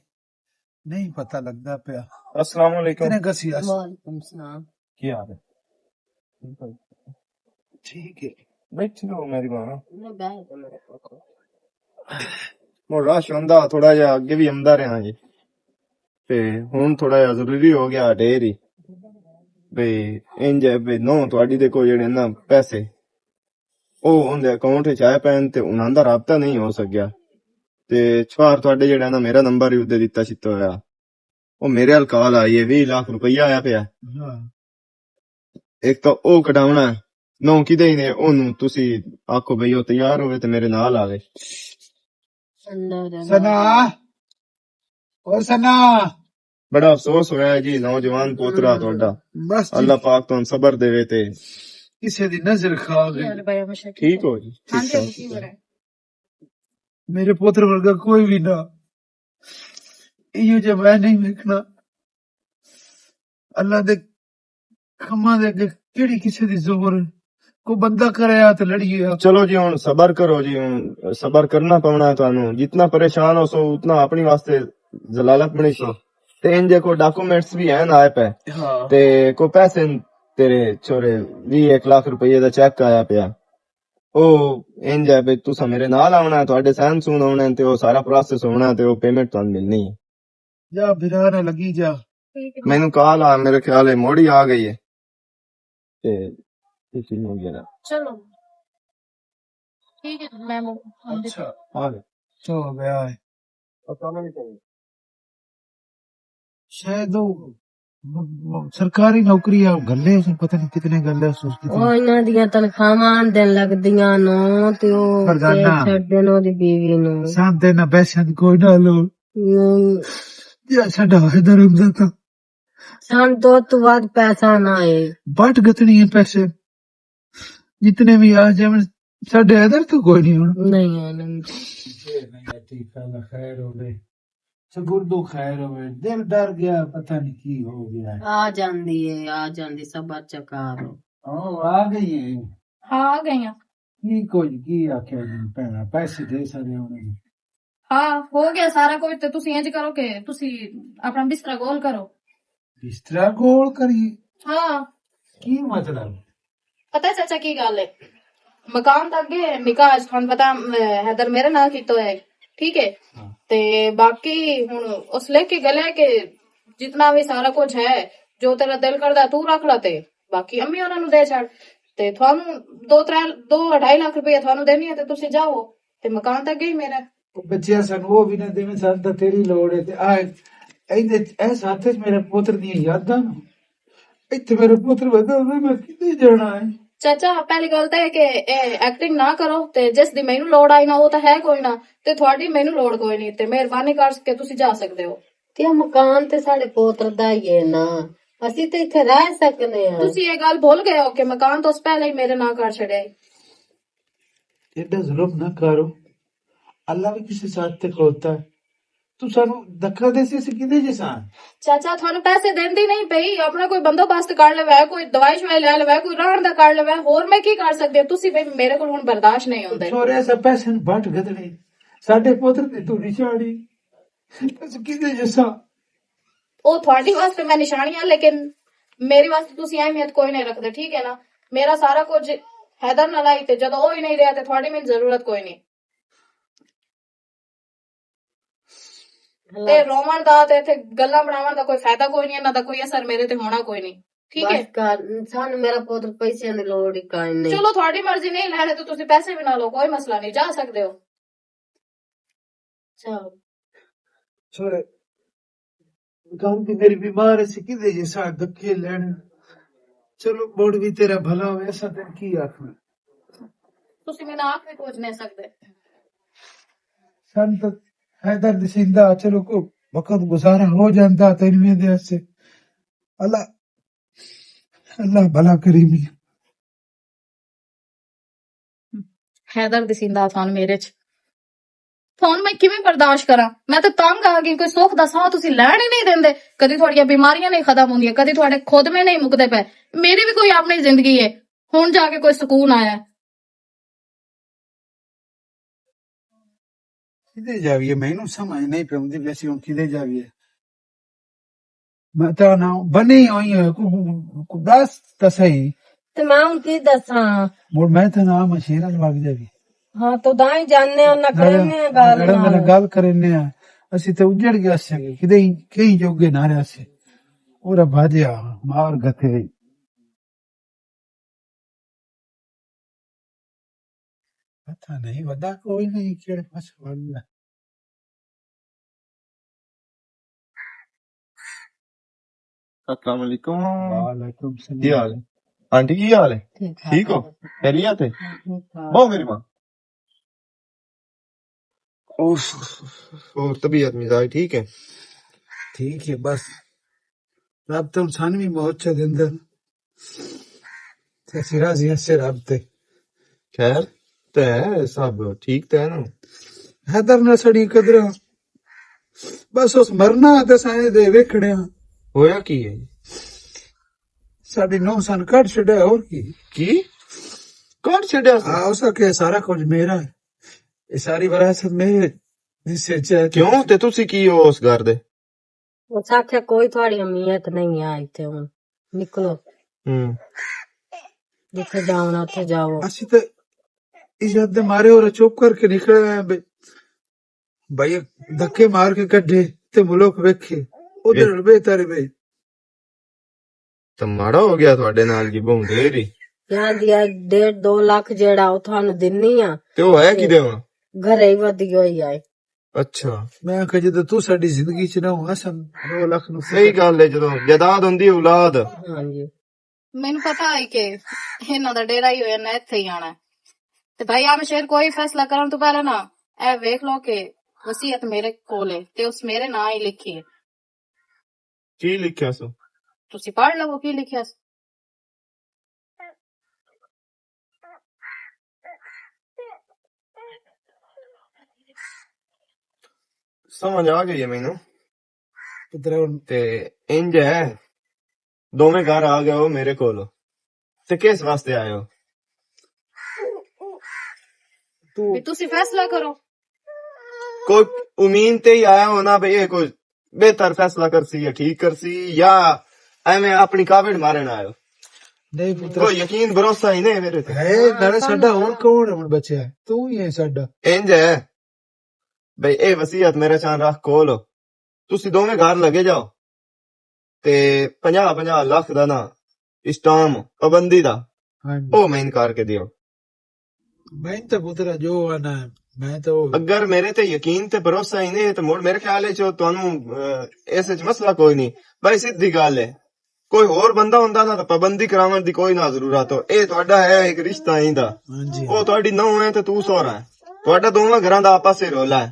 ਨਹੀਂ ਪਤਾ ਲੱਗਦਾ ਪਿਆ।
अस्सलाम वालेकुम।
ਕਿਨੇ ਗਸੀ
ਵਾਲੇਕੁਮ ਸਲਾਮ।
ਕੀ ਹਾਲ ਹੈ?
ਠੀਕ ਹੈ।
ਬੈਠੀ ਹੋ ਮੇਰੀ ਮਾਂ।
ਮੈਂ ਬੈਠ ਜਾ ਮੇਰੇ ਕੋਲ।
ਮੋ ਰਸ਼ ਹੁੰਦਾ ਥੋੜਾ ਜਿਹਾ, ਅੱਗੇ ਵੀ ਆਉਂਦਾ ਰਿਹਾ ਜੀ, ਤੇ ਹੁਣ ਥੋੜਾ ਜਿਹਾ ਜ਼ਰੂਰੀ ਹੋ ਗਿਆ ਢੇਰੀ ਵੀ ਇੰਜ ਵੀ ਨੋ ਤੁਹਾਡੀ ਦੇ ਕੋਲ ਜਿਹੜੇ ਨਾ ਪੈਸੇ ਉਹ ਉਹਦੇ ਅਕਾਊਂਟ ਵਿੱਚ ਆਏ ਪੈਣ ਤੇ ਉਹਨਾਂ ਦਾ ਰਾਬਤਾ ਨਹੀਂ ਹੋ ਸਕਿਆ, ਤੇ ਛਵਾਰ ਤੁਹਾਡੇ ਜਿਹੜਾ ਨਾ ਮੇਰਾ ਨੰਬਰ ਹੀ ਉੱਤੇ ਦਿੱਤਾ ਛਿੱਤਾ ਹੋਇਆ, ਉਹ ਮੇਰੇ ਹਾਲ ਕਾਲ ਆਈ ਹੈ 20 ਲੱਖ ਰੁਪਈਆ ਆਇਆ ਪਿਆ।
ਹਾਂ
ਇੱਕ ਤਾਂ ਉਹ ਕਢਾਉਣਾ ਨੋ ਕਿਦੇ ਹੀ ਨੇ, ਉਹਨੂੰ ਤੁਸੀਂ ਆਖੋ ਬਈ ਉਹ ਤਿਆਰ ਹੋਵੇ ਤੇ ਮੇਰੇ ਨਾਲ ਆਵੇ।
ਸਨਾ ਓ ਸਨਾ
ਬੜਾ ਅਫਸੋਸ ਹੋਇਆ ਜੀ, ਨੌਜਵਾਨ ਪੋਤਰਾ ਤੁਹਾਡਾ,
ਬਸ ਜੀ,
ਅੱਲਾਹ ਪਾਕ ਤੁਹਾਨੂੰ ਸਬਰ ਦੇਵੇ ਤੇ
ਕਿਸੇ ਦੀ ਨਜ਼ਰ ਖਾ ਗਈ।
ਠੀਕ ਹੋ ਜੀ।
ਮੇਰੇ ਪੁੱਤਰ ਵਰਗਾ ਕੋਈ ਵੀ ਨਾ, ਇਹੋ ਜਿਹਾ ਮੈਂ ਨਹੀਂ ਵੇਖਣਾ। ਅੱਲਾ ਦੇ ਖੰਮਾਂ ਦੇ ਅੱਗੇ ਕਿਹੜੀ ਕਿਸੇ ਦੀ ਜ਼ੋਰ, ਕੋਈ ਬੰਦਾ ਕਰਿਆ ਤੇ ਲੜੀਏ।
ਚਲੋ ਜੀ ਹੁਣ ਸਬਰ ਕਰੋ ਜੀ, ਹੁਣ ਸਬਰ ਕਰਨਾ ਪਵਣਾ ਹੈ ਤੁਹਾਨੂੰ, ਜਿਤਨਾ ਪਰੇਸ਼ਾਨ ਹੋ ਸੋ ਉਤਨਾ ਆਪਣੀ ਵਾਸਤੇ ਜਲਾਲਤ ਬਣੀ ਸੋ। ਤੇ ਇੰਜੇ को डॉक्यूमेंट्स भी हैं आए पे ते को पैसे तेरे छोरे 20 लाख रुपए ਦਾ ਚੈੱਕ ਆਇਆ ਪਿਆ, ਉਹ ਇੰਜ ਹੈ ਵੀ ਤੁਸੀਂ ਮੇਰੇ ਨਾਲ ਆਉਣਾ, ਤੁਹਾਡੇ ਸਾਈਨ ਸੂਨ ਹੋਣਾ ਤੇ ਉਹ ਸਾਰਾ ਪ੍ਰੋਸੈਸ ਹੋਣਾ ਤੇ ਉਹ ਪੇਮੈਂਟ ਤੁਹਾਨੂੰ ਮਿਲਣੀ ਹੈ।
ਜਾ ਬਿਰਾ ਨਾ ਲੱਗੀ ਜਾ।
ਮੈਨੂੰ ਕਾਲ ਆ, ਮੇਰੇ ਖਿਆਲ ਹੈ ਮੋੜੀ ਆ ਗਈ ਹੈ ਤੇ इसी हो गया।
चलो ठीक है मैं
अच्छा
आ गए
तो हो गया है
पता नहीं चाहिए
शायद वो सरकारी नौकरी है गले से पता नहीं कितने गले सोचती
ਉਹ ਇਹਨਾਂ ਦੀਆਂ ਤਨਖਾਹਾਂ ਆਂਦਨ ਲੱਗਦੀਆਂ ਨੂੰ ਤੇ ਉਹ
ਪ੍ਰਧਾਨਾ।
ਛੱਡਦੇ ਨੂੰ ਉਹਦੀ ਬੀਵੀ ਨੂੰ।
साथ देना पैसे कोई ना लो या साडा हैदर हमजा था
ਸਾਨੂੰ ਤੋਂ ਵੱਧ ਪੈਸਾ ਨਾ ਏ।
बट गतनी है पैसे जितने भी आ जाए साडे हैदर तो कोई नहीं होना।
ਨਹੀਂ ਆਨੰਦ
खैर हो गए सगुर्दो खैर हो गए दिल डर गया पता नहीं की हो गया
ਆ ਜਾਂਦੀ ਏ ਆ ਜਾਂਦੀ ਸਬਰ ਚਕਾਰੋ।
आ गई है
हाँ आ गई हैं।
की कोई की आख्या जी भैना पैसे दे सकते होने
हाँ हो गया सारा कुछ, तो तुसी इंज करो कि तुसी अपना बिस्तरा गोल करो।
बिस्तरा गोल करिए
हाँ
की मतलब
पता है चाचा की गल है, मकान तो अगे निकाह थानू पता हैदर मेरे नाल कीतो है, ठीक है।
हाँ।
ते बाकी हुन उस लेके गले के जितना भी सारा कुछ है जो तेरा दिल करदा तू रख ला, ते बाकी अम्मी होरां नू दे छड़, ते थानू 2-2.5 लाख रुपया थानू देनी है, ते तुसी जाओ ते मकान तो अगे ही मेरा है।
ਬੱਚਿਆਂ ਸਾਨੂੰ ਉਹ ਵੀ ਨਾ ਦੇਵੇਂ, ਸਾਨੂੰ ਤਾਂ ਤੇਰੀ ਲੋੜ ਹੈ। ਤੇ ਆ ਇਹਦੇ ਇਸ ਹੱਥ 'ਚ ਮੇਰੇ ਪੁੱਤਰ ਦੀਆਂ ਯਾਦਾਂ ਨੇ, ਇੱਥੇ ਮੇਰੇ ਪੁੱਤਰ ਵਦਾ ਮੈਂ ਕਿੱਥੇ ਜਾਣਾ ਹੈ।
ਚਾਚਾ ਪਹਿਲੀ ਗੱਲ ਤਾਂ ਇਹ ਕਿ ਐਕਟਿੰਗ ਨਾ ਕਰੋ, ਤੇ ਜਿਸ ਦੀ ਮੈਨੂੰ ਲੋੜ ਆਈ ਨਾ ਉਹ ਤਾਂ ਹੈ ਕੋਈ ਨਾ, ਤੇ ਤੁਹਾਡੀ ਮੈਨੂੰ ਲੋੜ ਕੋਈ ਨਹੀਂ, ਤੇ ਮਿਹਰਬਾਨੀ ਕਰਕੇ ਤੁਸੀਂ ਜਾ ਸਕਦੇ ਹੋ।
ਤੇ ਉਹ ਮਕਾਨ ਤੇ ਸਾਡੇ ਪੋਤਰ ਦਾ ਹੀ ਏ ਨਾ, ਅਸੀਂ ਤੇ ਇੱਥੇ ਰਹਿ ਸਕਨੇ ਆ।
ਤੁਸੀਂ ਇਹ ਗੱਲ ਭੁੱਲ ਗਏ ਹੋ ਕਿ ਮਕਾਨ ਤੋਂ ਪਹਿਲਾਂ ਹੀ ਮੇਰੇ ਨਾਂ ਕਰ ਛੜਿਆ ਹੈ।
ਐਡਾ ਜ਼ੁਲਮ ਨਾ ਕਰੋ, ਅੱਲਾ ਵੀ ਕਿਸੇ ਸਾਥ ਤੇ ਖਲੋਤਾ ਹੈ। ਤੂੰ ਸਾਨੂੰ ਧੱਕਾ ਦੇ ਸੀ ਅਸੀਂ ਕਿਹਦੇ ਜਿਸਾਂ।
ਚਾਚਾ ਤੁਹਾਨੂੰ ਪੈਸੇ ਦਿੰਦੀ ਨਹੀਂ ਪਈ, ਆਪਣਾ ਕੋਈ ਬੰਦੋਬਸਤ ਕਰ ਲਵੇ, ਕੋਈ ਦਵਾਈ ਸ਼ਵਾਈ ਲੈ ਲਵੇ, ਕੋਈ ਰਹਿਣ ਦਾ ਕਰ ਲਵੇ, ਹੋਰ ਮੈਂ ਕੀ ਕਰ ਸਕਦੀ ਹਾਂ। ਤੁਸੀਂ ਬਈ ਮੇਰੇ ਕੋਲ ਹੁਣ ਬਰਦਾਸ਼ਤ ਨਹੀਂ ਹੁੰਦੇ।
ਛੋਰੇ ਸਭ ਪੈਸੇ ਨੂੰ ਵੱਟ ਗਦਣੇ, ਸਾਡੇ ਪੁੱਤਰ ਤੇ ਤੂੰ ਨਿਸ਼ਾਨੀ ਅਸੀਂ ਕਿਹਦੇ ਜਿਸਾਂ।
ਉਹ ਤੁਹਾਡੀ ਵਾਸਤੇ ਮੈਂ ਨਿਸ਼ਾਨੀਆਂ, ਲੇਕਿਨ ਮੇਰੀ ਵਾਸਤੇ ਤੁਸੀਂ ਅਹਿਮੀਅਤ ਕੋਈ ਨਹੀਂ ਰੱਖਦੇ, ਠੀਕ ਹੈ ਨਾ। ਮੇਰਾ ਸਾਰਾ ਕੁਝ ਹੈਦਰ ਨਾਲ ਆਈ, ਤੇ ਜਦੋਂ ਉਹ ਹੀ ਨਹੀਂ ਰਿਹਾ ਤੇ ਤੁਹਾਡੀ ਮੈਨੂੰ ਜ਼ਰੂਰਤ ਕੋਈ ਨਹੀਂ। ਤੇ ਰੋਵਣ ਦਾ ਤੇ ਇੱਥੇ ਗੱਲਾਂ ਬਣਾਉਣ ਦਾ ਕੋਈ ਫਾਇਦਾ ਕੋਈ ਨਹੀਂ, ਇਹਨਾਂ ਦਾ ਕੋਈ ਅਸਰ ਮੇਰੇ ਤੇ ਹੋਣਾ ਕੋਈ ਨਹੀਂ, ਠੀਕ ਹੈ।
ਸਾਨੂੰ ਮੇਰਾ ਪੁੱਤਰ ਪੈਸਿਆਂ ਦੀ ਲੋੜ ਹੀ ਕੋਈ ਨਹੀਂ।
ਚਲੋ ਤੁਹਾਡੀ ਮਰਜ਼ੀ, ਨਹੀਂ ਲੈਣੇ ਤਾਂ ਤੁਸੀਂ ਪੈਸੇ ਵੀ ਨਾ ਲਓ, ਕੋਈ ਮਸਲਾ ਨਹੀਂ, ਜਾ ਸਕਦੇ ਹੋ।
ਚਲੋ
ਛੋਰੇ काम की मेरी बीमार है किदे जे सा धक्के लेने चलो बोर्ड भी तेरा भला हो ऐसा तेन की आखना
ਤੁਸੀਂ ਮੈਨੂੰ ਆਖ ਵੀ ਕੁਝ ਨਹੀਂ ਸਕਦੇ
संत हैदर दिसिंदा चलो को वक्त गुजारा हो जाता तेन में दे से अल्लाह अल्लाह भला करी मियां
ਹੈਦਰ ਦਸਿੰਦਾ ਤੁਹਾਨੂੰ ਮੇਰੇ ਚ ਤੁਹਾਨੂੰ ਮੈਂ ਕਿਵੇਂ ਬਰਦਾਸ਼ਤ ਕਰਾਂ ਮੈਂ ਤਾਂ ਤੰਗ ਆ ਗਈ ਕੋਈ ਸੁੱਖ ਦਾ ਸਾਹ ਤੁਸੀਂ ਲੈਣ ਹੀ ਨਹੀਂ ਦਿੰਦੇ ਕਦੀ ਤੁਹਾਡੀਆਂ ਬਿਮਾਰੀਆਂ ਨਹੀਂ ਖਤਮ ਹੁੰਦੀਆਂ ਕਦੀ ਤੁਹਾਡੇ ਖੁਦਵੇਂ ਨਹੀਂ ਮੁੱਕਦੇ ਪਏ ਮੇਰੀ ਵੀ ਕੋਈ ਆਪਣੀ ਜ਼ਿੰਦਗੀ ਹੈ ਹੁਣ ਜਾ ਕੇ ਕੋਈ ਸਕੂਨ ਆਇਆ
किदे जाविए मैनू समझ नहीं पौंदी वैसे हूं किदे जाविए मैं तो ना बनी हुई है को दस तो सही
ਤੇ ਮੈਂ ਹੁਣ ਕੀ ਦੱਸਾਂ
मोर मैं तो ना मशीरा लग जावी
ਹਾਂ ਤਾਂ ਦਾਈ ਜਾਣਨੇ ਉਹਨਾਂ ਕਰਨੇ ਆ ਗੱਲ
मेरा
ਨਾਲ।
गल करने असि तो उजड़ गया से किदे कहीं जोगे ना रहा से ओरा भाजिया मार गथे पता नहीं वदा कोई नहीं केड़े पास वाला
अस्सलाम वालेकुम
वालेकुम
ਕੀ
सलाम
ਹਾਲ ਹੈ ਆਂਟੀ ਕੀ ਹਾਲ ਹੈ ਠੀਕ ਹੋ ਖੈਰੀਅਤ ਹੈ ਬਹੁਤ ਮੇਰੀ ਮਾਂ और तबीयत मिजाज ठीक है
ठीक है बस रब तो इंसान भी बहुत च अंदर सिरा जी से रब ते
खैर ते सब ठीक ते है ना
हैदर न सड़ी कदर बस उस मरना ते साए दे वेखड़े
होया की है
साडी नौ सन कट छड़े और की
कौन छड़िया
आ उसा के सारा कुछ मेरा है ये सारी विरासत मेरे हिस्से च है
क्यों ते तुसी की हो उस घर दे
ਉਸ ਆਖਿਆ ਕੋਈ ਤੁਹਾਡੀ ਅਮੀਅਤ ਨਹੀਂ ਆ ਇੱਥੇ ਹੁਣ ਨਿਕਲੋ ਜਿੱਥੇ ਜਾਣਾ ਉੱਥੇ ਜਾਓ
ਅਸੀਂ ਤੇ इज्जत दे मारे और चुप करके निकले हैं भाई धक्के मार के कड्ढे ते मुल्क वेखे उधर बेहतर भाई
तो माड़ा हो गया ਤੁਹਾਡੇ ਨਾਲ ਕੀ ਬਹੁਤ ਦੇਰ ਹੀ
ਯਾਰ ਦਿਆ 1.5-2 ਲੱਖ ਜਿਹੜਾ ਉਹ ਤੁਹਾਨੂੰ ਦਿੰਨੀ ਆ
ਤੇ ਉਹ ਹੈ ਕਿਦੇ ਹੁਣ
ਘਰੇ ਹੀ ਵਧੀ ਹੋਈ ਆਏ
ਅੱਛਾ
मैं कह जद तू साडी जिंदगी च ना हो असन 2 लाख नु
ਸਹੀ ਗੱਲ ਹੈ ਜਦੋਂ ਜਦਾਦ ਹੁੰਦੀ ਔਲਾਦ
ਹਾਂਜੀ
ਮੈਨੂੰ ਪਤਾ ਹੈ ਕਿ ਇਹਨਾਂ ਦਾ ਡੇਰਾ ਹੀ ਹੋਇਆ ਨਾ ਇੱਥੇ ਹੀ ਆਣਾ ਤੇ ਭਾਈ ਆਮ ਸ਼ੇਰ ਕੋਈ ਫੈਸਲਾ ਕਰਨ ਤੋਂ ਪਹਿਲਾਂ ਨਾ ਇਹ ਵੇਖ ਲਓ ਕਿ ਵਸੀਅਤ ਮੇਰੇ ਕੋਲ ਹੈ ਤੇ ਉਸ ਮੇਰੇ ਨਾਂ ਹੀ ਲਿਖੀ ਹੈ
ਕੀ ਲਿਖਿਆ ਸੋ
ਤੁਸੀਂ ਪੜ੍ਹ ਲਵੋ ਕੀ ਲਿਖਿਆ ਸੀ
ਸਮਝ ਆ ਗਈ ਹੈ ਮੈਨੂੰ
पुत्र
ਤੇ ਇੰਜ ਹੈ ਦੋਵੇਂ ਘਰ ਆ ਗਏ ਹੋ ਮੇਰੇ ਕੋਲ ਤੇ ਕਿਸ ਵਾਸਤੇ ਆਏ ਹੋ
तू
ਵੀ ਤੁਸੀਂ ਫੈਸਲਾ ਕਰੋ
ਕੋਈ ਉਮੀਦ ਤੇ ਹੀ ਆਇਆ ਹੋਣਾ ਬਈ ਇਹ ਕੋਈ ਬਿਹਤਰ ਫੈਸਲਾ ਕਰਸੀ ਜਾਂ ਠੀਕ ਕਰਸੀ ਜਾਂ ਐਵੇਂ ਆਪਣੀ ਕਾਵੜ ਮਾਰਨ ਆਇਓ
नहीं पुत्र
ਕੋਈ ਯਕੀਨ ਭਰੋਸਾ ਹੀ ਨਹੀਂ ਮੇਰੇ ਤੇ
है नाले साडा और कौन है बच्चा तू ही है साडा
ਇੰਜ ਹੈ ਬਈ ਇਹ ਵਸੀਅਤ ਮੇਰੇ ਚਾਂ ਰੱਖ ਕੋਲ ਤੁਸੀਂ ਦੋਵੇਂ ਘਰ ਲੱਗੇ ਜਾਓ ਤੇ 50-50 ਲੱਖ ਦਾ ਨਾ ਇਸਟਾਮ ਪਾਬੰਦੀ ਦਾ
हां
ਉਹ ਮੈਂ ਇਨਕਾਰ ਕੇ ਦਿਓ
मैं तो पुत्र जो आना है मैं तो
ਅਗਰ ਮੇਰੇ ਤੇ ਯਕੀਨ ਤੇ ਭਰੋਸਾ ਹੀ ਨਹੀਂ ਤੇ ਮੁੜ ਮੇਰੇ ਖਿਆਲ ਵਿੱਚ ਤੁਹਾਨੂੰ ਇਸ ਵਿੱਚ ਮਸਲਾ ਕੋਈ ਨਹੀਂ ਬਈ ਸਿੱਧੀ ਗੱਲ ਹੈ ਕੋਈ ਹੋਰ ਬੰਦਾ ਹੁੰਦਾ ਨਾ ਤਾਂ ਪਾਬੰਦੀ ਕਰਾਉਣ ਦੀ ਕੋਈ ਨਾ ਜ਼ਰੂਰਤ ਹੋ ਇਹ ਤੁਹਾਡਾ ਹੈ ਇੱਕ ਰਿਸ਼ਤਾ ਇਹਦਾ
हां जी
ਉਹ ਤੁਹਾਡੀ ਨੂੰਹ ਹੈ ਤੇ ਤੂੰ ਸਹੁਰਾ ਹੈ ਤੁਹਾਡਾ ਦੋਵਾਂ ਘਰਾਂ ਦਾ ਆਪਸ ਵਿੱਚ ਰੌਲਾ ਹੈ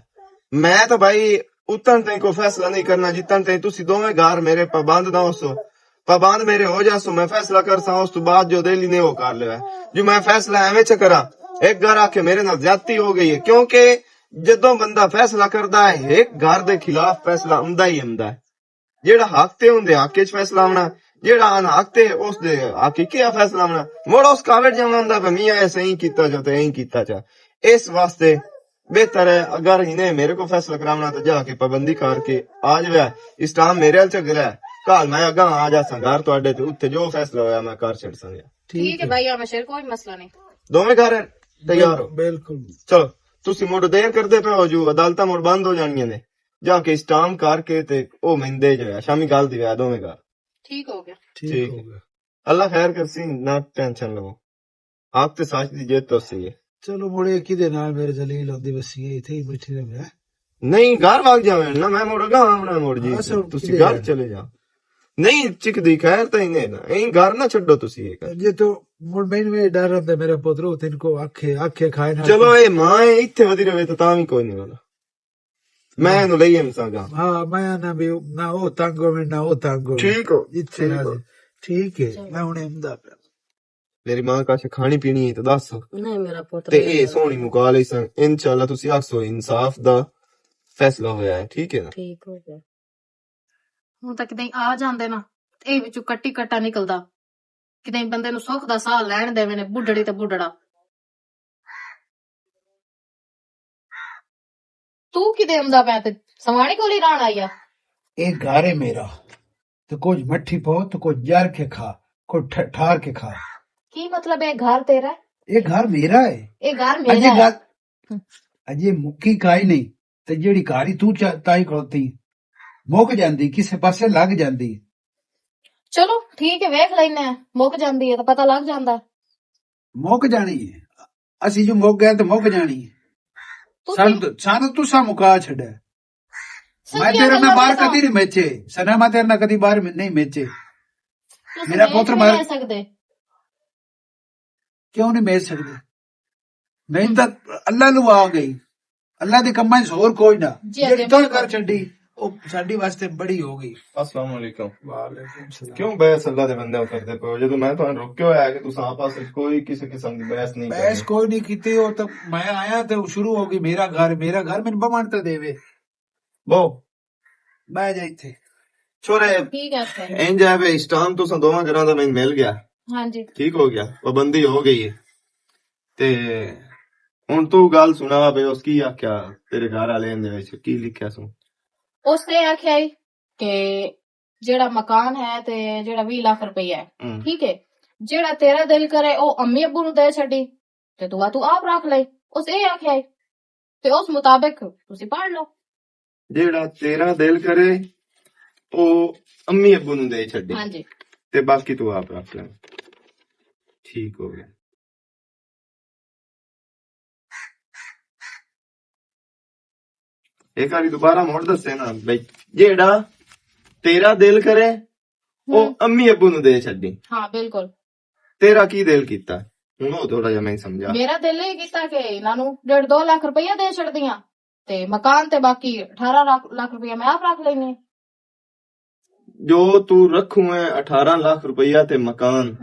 ਮੈਂ ਤਾਂ ਭਾਈ ਉਤਨ ਤੇ ਕੋਈ ਫੈਸਲਾ ਨਹੀਂ ਕਰਨਾ ਜਿੱਤਨ ਤੇ ਤੁਸੀਂ ਦੋਵੇਂ ਘਰ ਮੇਰੇ ਪਾਬੰਦ ਨਾ ਹੋਸੋ ਪਾਬੰਦ ਮੇਰੇ ਹੋ ਜਾਸੋ ਮੈਂ ਫੈਸਲਾ ਕਰਸਾਂ ਉਸ ਤੋਂ ਬਾਅਦ ਜੋ ਦਿਲ ਨੇ ਉਹ ਕਰ ਲਿਆ ਜੋ ਮੈਂ ਫੈਸਲਾ ਐਵੇਂ ਚ ਕਰਾਂ ਇੱਕ ਘਰ ਆ ਕੇ ਮੇਰੇ ਨਾਲ ਜ਼ਿਆਦਤੀ ਹੋ ਗਈ ਹੈ ਕਿਉਂਕਿ ਜਦੋਂ ਬੰਦਾ ਫੈਸਲਾ ਕਰਦਾ ਹੈ ਇੱਕ ਘਰ ਦੇ ਖਿਲਾਫ ਫੈਸਲਾ ਆਉਂਦਾ ਹੀ ਆਉਂਦਾ ਹੈ ਜਿਹੜਾ ਹੱਕ ਤੇ ਹੁੰਦੇ ਹੱਕ ਵਿੱਚ ਫੈਸਲਾ ਆਉਣਾ ਜਿਹੜਾ ਅਨਹੱਕ ਤੇ ਉਸ ਦੇ ਹਕੀਕੀ ਫੈਸਲਾ ਆਉਣਾ ਮੋੜ ਉਸ ਕਾਵੜ ਜਾਣਾ ਹੁੰਦਾ ਵੀ ਮੀਆਂ ਐ ਸਹੀ ਕੀਤਾ ਜਾ ਤੇ ਐਂ ਕੀਤਾ ਜਾ ਇਸ ਵਾਸਤੇ ਬਿਹਤਰ ਹੈ ਅਗਰ ਇਹਨੇ ਮੇਰੇ ਕੋ ਫੈਸਲਾ ਕਰਾਉਣਾ ਤਾਂ ਜਾ ਕੇ ਪਾਬੰਦੀ ਕਰਕੇ ਆ ਜਾਵੇ ਇਸਲਾਮ ਮੇਰੇ ਹਾਲ ਚ ਗਲਾ ਕੱਲ ਮੈਂ ਅਗਾ ਆ ਜਾਸਾਂ ਘਰ ਤੁਹਾਡੇ ਤੇ ਉੱਥੇ ਜੋ ਫੈਸਲਾ ਹੋਇਆ ਮੈਂ ਕਰ ਛੱਡ ਸਾਂ
ਠੀਕ ਹੈ ਭਾਈ ਆਮ ਸ਼ੇਰ ਕੋਈ ਮਸਲਾ ਨਹੀਂ
ਦੋਵੇਂ ਘਰ ਤਿਆਰ ਹੋ
बिल्कुल
ਚਲੋ ਤੁਸੀਂ ਮੁੜ ਦੇਰ ਕਰਦੇ ਪਏ ਹੋ ਜੋ ਅਦਾਲਤਾਂ ਮੁੜ ਬੰਦ ਹੋ ਜਾਣੀਆਂ ਨੇ ਜਾ ਕੇ ਇਸਟਾਮ ਕਰਕੇ ਤੇ ਉਹ ਮਹਿੰਦੇ ਜੋ ਹੈ ਸ਼ਾਮੀ ਗੱਲ ਦੀ ਵਿਆਹ ਦੋਵੇਂ ਘਰ
ਠੀਕ ਹੋ ਗਿਆ
ठीक
ठीक
हो
है।
गया
अल्लाह खैर करसी ना टेंशन लो आप तो साच दी जेत तो सही है
चलो मुड़े किदे नाल मेरे जलील होंदी बसी इथे ही बैठी रहे
ਨਹੀਂ ਘਰ ਵਗ ਜਾਵੇਂ ਨਾ ਮੈਂ ਮੁੜ ਗਾ ਆਉਣਾ ਮੁੜ ਜੀ
ਅਸਲ
ਤੁਸੀਂ
ਕਿਹਦੇ
ਘਰ
ਹੈ?
ਚਲੇ ਜਾ ਨਹੀਂ ਚਿਕਦੀ ਖੈਰ ਤਾਂ ਇਹਨੇ ਨਾ ਇਹ ਘਰ ਨਾ ਛੱਡੋ ਤੁਸੀਂ ਇਹ ਘਰ।
ਜੇ ਤੂੰ ਮੁੜ ਮੈਨੂੰ ਇਹ ਡਰ ਹੁੰਦਾ ਮੇਰਾ ਪੁੱਤਰੋ ਤੈਨੂੰ ਕੋ ਆਖੇ ਖਾਏ ਨਾ
ਚਲੋ ਇਹ ਮਾਂ ਹੈ, ਇੱਥੇ ਵਧੀ ਰਵੇ ਤਾਂ ਵੀ ਕੋਈ ਨਹੀਂ ਵਾਲਾ ਮੈਂ ਇਹਨੂੰ ਲਈ ਮਸਾਗਾ
ਹਾਂ ਮੈਂ ਨਾ ਵੀ ਨਾ ਉਹ ਤੰਗ ਹੋਵੇ ਨਾ ਉਹ ਤੰਗ ਹੋਵੇ
ਠੀਕ ਹੋ
ਇੱਥੇ ਰਾਜ਼ੀ ਠੀਕ ਹੈ ਮੈਂ ਹੁਣੇ ਹੁੰਦਾ ਪਿਆ
ਮੇਰੀ ਮਾਂ ਕਾਸ਼ ਖਾਣੀ ਪੀਣੀ ਹੈ ਤਾਂ ਦੱਸ
ਨਹੀਂ ਮੇਰਾ ਪੁੱਤ
ਤੇ ਇਹ ਸੋਹਣੀ ਮੁਕਾ ਲਈ ਸਨ ਇਨਸ਼ਾਅੱਲਾ ਤੁਸੀਂ ਆਖੋ ਇਨਸਾਫ ਦਾ ਫੈਸਲਾ ਹੋਇਆ ਹੈ ਠੀਕ ਹੈ ਨਾ
ਠੀਕ ਹੋ ਗਿਆ
ਹੁਣ ਤਾਂ ਕਿਤੇ ਆ ਜਾਂਦੇ ਨਾ ਇਹ ਵਿੱਚੋਂ ਕੱਟੀ ਕੱਟਾ ਨਿਕਲਦਾ ਕਿਤੇ ਬੰਦੇ ਨੂੰ ਸੁੱਖ ਦਾ ਸਾਹ ਲੈਣ ਦੇਵੇ ਨੇ ਬੁੱਢੜੀ ਤੇ ਬੁੱਢੜਾ ਤੂੰ ਕਿਤੇ ਆਉਂਦਾ ਪਿਆ ਤੇ ਸਵਾਣੀ ਕੋਲ ਹੀ ਰਾਣ ਆਇਆ
ਇਹ ਘਰ है मेरा तो कुछ मट्ठी पो तो कुछ जार के खा कुछ ठार के खा
ਕੀ ਮਤਲਬ ਇਹ ਘਰ ਤੇਰਾ ਹੈ?
ये घर मेरा है
ਇਹ ਘਰ
अजय
ਮੇਰਾ ਹੈ
गल अजय मुक्की काई नहीं ते जेड़ी कारी तू ताई खड़ोती मुक जांदी किसे पासे लग जांदी
ਚਲੋ ਠੀਕ ਹੈ ਵੇਖ ਲੈਨੇ ਆ ਮੁੱਕ ਜਾਂਦੀ ਹੈ ਤਾਂ ਪਤਾ ਲੱਗ ਜਾਂਦਾ
मुक जानी है असि जो मुक गए तो मुक जानी है
ਤੁਸੀਂ
सान तुसा मुका छड़े मैं
सच्ची
तेरे
गल्लां
में बाहर
बताओ।
कदी नहीं मेचे सना मैं तेरे ना कदी बाहर नहीं मेचे
ਤੁਸੀਂ
ਮੇਰਾ
ਵੇਚ
ਪੁੱਤਰ
ਵੀ
ਮਰ-
ਲੈ ਸਕਦੇ
क्यों नहीं मेच सकते नहीं तो अल्लाह नु आ गई अल्लाह दे कम्मां च होर कोई ना
जी,
जेड़ी
जी,
तो
बिल्कुल।
कर छड्डी ਉਹ ਸਾਡੀ ਵਾਸਤੇ ਬੜੀ ਹੋ ਗਈ
अस्सलाम वालेकुम
ਵਾਲੇਕੁਮ ਸਲਾਮ
ਕਿਉਂ ਬਹਿਸ ਅੱਲਾ ਦੇ ਬੰਦੇ ਕਰਦੇ ਪਏ ਹੋ ਜਦੋਂ ਮੈਂ ਤੁਹਾਨੂੰ ਰੋਕਿਆ ਹੋਇਆ ਹੈ ਕਿ ਤੁਸੀਂ ਆਪਸ ਵਿੱਚ ਕੋਈ ਕਿਸੇ ਕਿਸਮ ਦੀ ਬਹਿਸ ਨਹੀਂ
ਬੈਸ
ਕਰਨੀ
ਕੋਈ ਨਹੀਂ ਕੀਤੀ ਉਹ ਤਾਂ ਮੈਂ ਆਇਆ ਤੇ ਉਹ ਸ਼ੁਰੂ ਹੋ ਗਈ ਮੇਰਾ ਘਰ ਮੈਨੂੰ ਬਮਣ ਤੇ ਦੇਵੇ
ਬੋ
ਬਹਿ ਜਾ ਇੱਥੇ
ਛੋਰੇ
ਠੀਕ ਹੈ ਫਿਰ।
ਇੰਜ ਹੈ ਵੇ ਇਸ ਟਾਈਮ ਤੁਸੀਂ ਦੋਵਾਂ ਜਨਾਂ ਦਾ ਮੈਨੂੰ ਮਿਲ ਗਿਆ
ਹਾਂਜੀ
ਠੀਕ ਹੋ ਗਿਆ ਪਾਬੰਦੀ ਹੋ ਗਈ ਹੈ ਤੇ ਹੁਣ ਤੂੰ ਗੱਲ ਸੁਣਾ ਬੇ ਉਸ ਕੀ ਆਖਿਆ ਤੇਰੇ ਘਰ ਵਾਲੇ ਦੇ ਵਿੱਚ ਕੀ ਲਿਖਿਆ ਸੁਣ
ਉਸਨੇ ਆਖਿਆ ਈ ਕਿ ਜਿਹੜਾ ਮਕਾਨ ਹੈ ਤੇ ਜਿਹੜਾ 20 ਲੱਖ ਰੁਪਈਆ ਹੈ
ਹਮ,
ਠੀਕ ਹੈ ਜਿਹੜਾ ਤੇਰਾ ਦਿਲ ਕਰੇ ਉਹ ਅੰਮੀ ਅੱਬੂ ਨੂੰ ਦੇ ਛੱਡੀ ਤੇ ਤੂੰ ਆਪ ਰੱਖ ਲੈ ਉਸ ਇਹ ਆਖਿਆ ਈ ਤੇ ਉਸ ਮੁਤਾਬਕ ਤੁਸੀਂ ਪੜ ਲਓ
ਜਿਹੜਾ ਤੇਰਾ ਦਿਲ ਕਰੇ ਉਹ ਅੰਮੀ ਅੱਬੂ ਨੂੰ ਦੇ ਛੱਡੇ
ਹਾਂਜੀ
ਤੇ ਬਾਕੀ ਤੂੰ ਆਪ ਰੱਖ ਲੈ ਠੀਕ ਹੋ ਗਿਆ ਇੱਕ ਵਾਰੀ ਦੁਬਾਰਾ ਮੋੜ ਦੱਸੇ ਨਾ ਬਈ ਜਿਹੜਾ ਤੇਰਾ ਦਿਲ ਕਰੇ ਉਹ ਅੰਮੀ ਅੱਬੂ ਨੂੰ ਦੇ ਛੱਡੀ
ਹਾਂ ਬਿਲਕੁਲ
ਤੇਰਾ ਕੀ ਦਿਲ ਕੀਤਾ ਹੁਣ ਉਹ ਥੋੜਾ ਜਿਹਾ ਮੈਂ ਸਮਝਾ
ਮੇਰਾ ਦਿਲ ਇਹ ਕੀਤਾ ਕਿ ਇਹਨਾਂ ਨੂੰ 1.5-2 ਲੱਖ ਰੁਪਈਆ ਦੇ ਛੱਡਦੀਆਂ ਤੇ ਮਕਾਨ ਤੇ ਬਾਕੀ 18 ਲੱਖ ਰੁਪਈਆ ਮੈਂ ਆਪ ਰੱਖ ਲੈਣੀ
ਜੋ ਤੂੰ ਰੱਖੂ ਹੈ 18 ਲੱਖ ਰੁਪਈਆ ਤੇ ਮਕਾਨ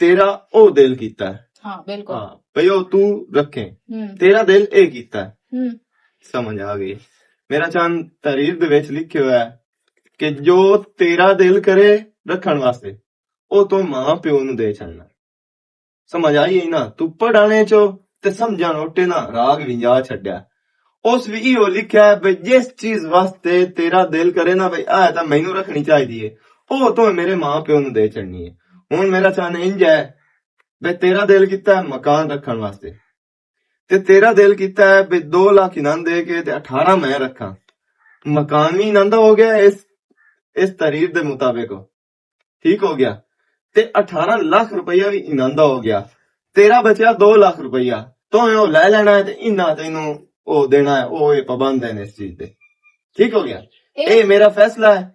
ਤੇਰਾ ਉਹ ਦਿਲ ਕੀਤਾ ਹੈ।
ਹਾਂ ਬਿਲਕੁਲ
ਹਾਂ ਭਈ ਉਹ ਤੂੰ ਰੱਖੇ
ਹੂੰ
ਤੇਰਾ ਦਿਲ ਇਹ ਕੀਤਾ ਹੈ।
ਹੂੰ
ਸਮਝ ਆ ਗਈ ਮੇਰਾ ਚੰਦ ਤਰੀਰ ਦੇ ਵਿੱਚ ਲਿਖਿਆ ਹੋਇਆ ਹੈ ਕਿ ਜੋ ਤੇਰਾ ਦਿਲ ਕਰੇ ਰੱਖਣ ਵਾਸਤੇ ਉਹ ਤੋਂ ਮਾਂ ਪਿਓ ਨੂੰ ਦੇ ਛੱਡਣਾ ਸਮਝ ਆਈ ਨਾ ਤੂੰ ਪੜਾਣੇ ਚੋ ਤੇ ਸਮਝਣ ਓਟੇ ਨਾ ਰਾਗ ਵਿੰਜਾ ਛੱਡਿਆ ਉਸ ਵੀ ਇਹੋ ਲਿਖਿਆ ਹੈ ਬਈ ਜਿਸ ਚੀਜ਼ ਵਾਸਤੇ ਤੇਰਾ ਦਿਲ ਕਰੇ ਨਾ ਬਈ ਆਹ ਤਾਂ ਮੈਨੂੰ ਰੱਖਣੀ ਚਾਹੀਦੀ ਏ ਉਹ ਤੋਂ ਮੇਰੇ ਮਾਂ ਪਿਓ ਨੂੰ ਦੇ ਛੱਡਣੀ ਏ ਹੁਣ ਮੇਰਾ ਚੰਦ ਇੰਜ ਹੈ ਬਈ ਤੇਰਾ ਦਿਲ ਕੀਤਾ ਹੈ ਮਕਾਨ ਰੱਖਣ ਵਾਸਤੇ ਤੇ ਤੇਰਾ ਦਿਲ ਕੀਤਾ ਹੈ ਵੀ 2 ਲੱਖ ਇਨਾਮ ਦੇ ਕੇ ਤੇ 18 ਮੈਂ ਰੱਖਾਂ ਮਕਾਨ ਵੀ ਇਨਾਮ ਦਾ ਹੋ ਗਿਆ ਇਸ ਤਾਰੀਖ ਦੇ ਮੁਤਾਬਿਕ ਠੀਕ ਹੋ ਗਿਆ ਤੇ 18 ਲੱਖ ਰੁਪਈਆ ਵੀ ਇਨਾਮ ਦਾ ਹੋ ਗਿਆ ਤੇਰਾ ਬਚਿਆ 2 ਲੱਖ ਰੁਪਈਆ ਤੋਂ ਉਹ ਲੈ ਲੈਣਾ ਹੈ ਤੇ ਇਨਾ ਤੈਨੂੰ ਉਹ ਦੇਣਾ ਹੈ ਉਹ ਇਹ ਪਾਬੰਦ ਹੈ ਇਸ ਚੀਜ਼ ਦੇ ਠੀਕ ਹੋ ਗਿਆ ਇਹ ਮੇਰਾ ਫੈਸਲਾ ਹੈ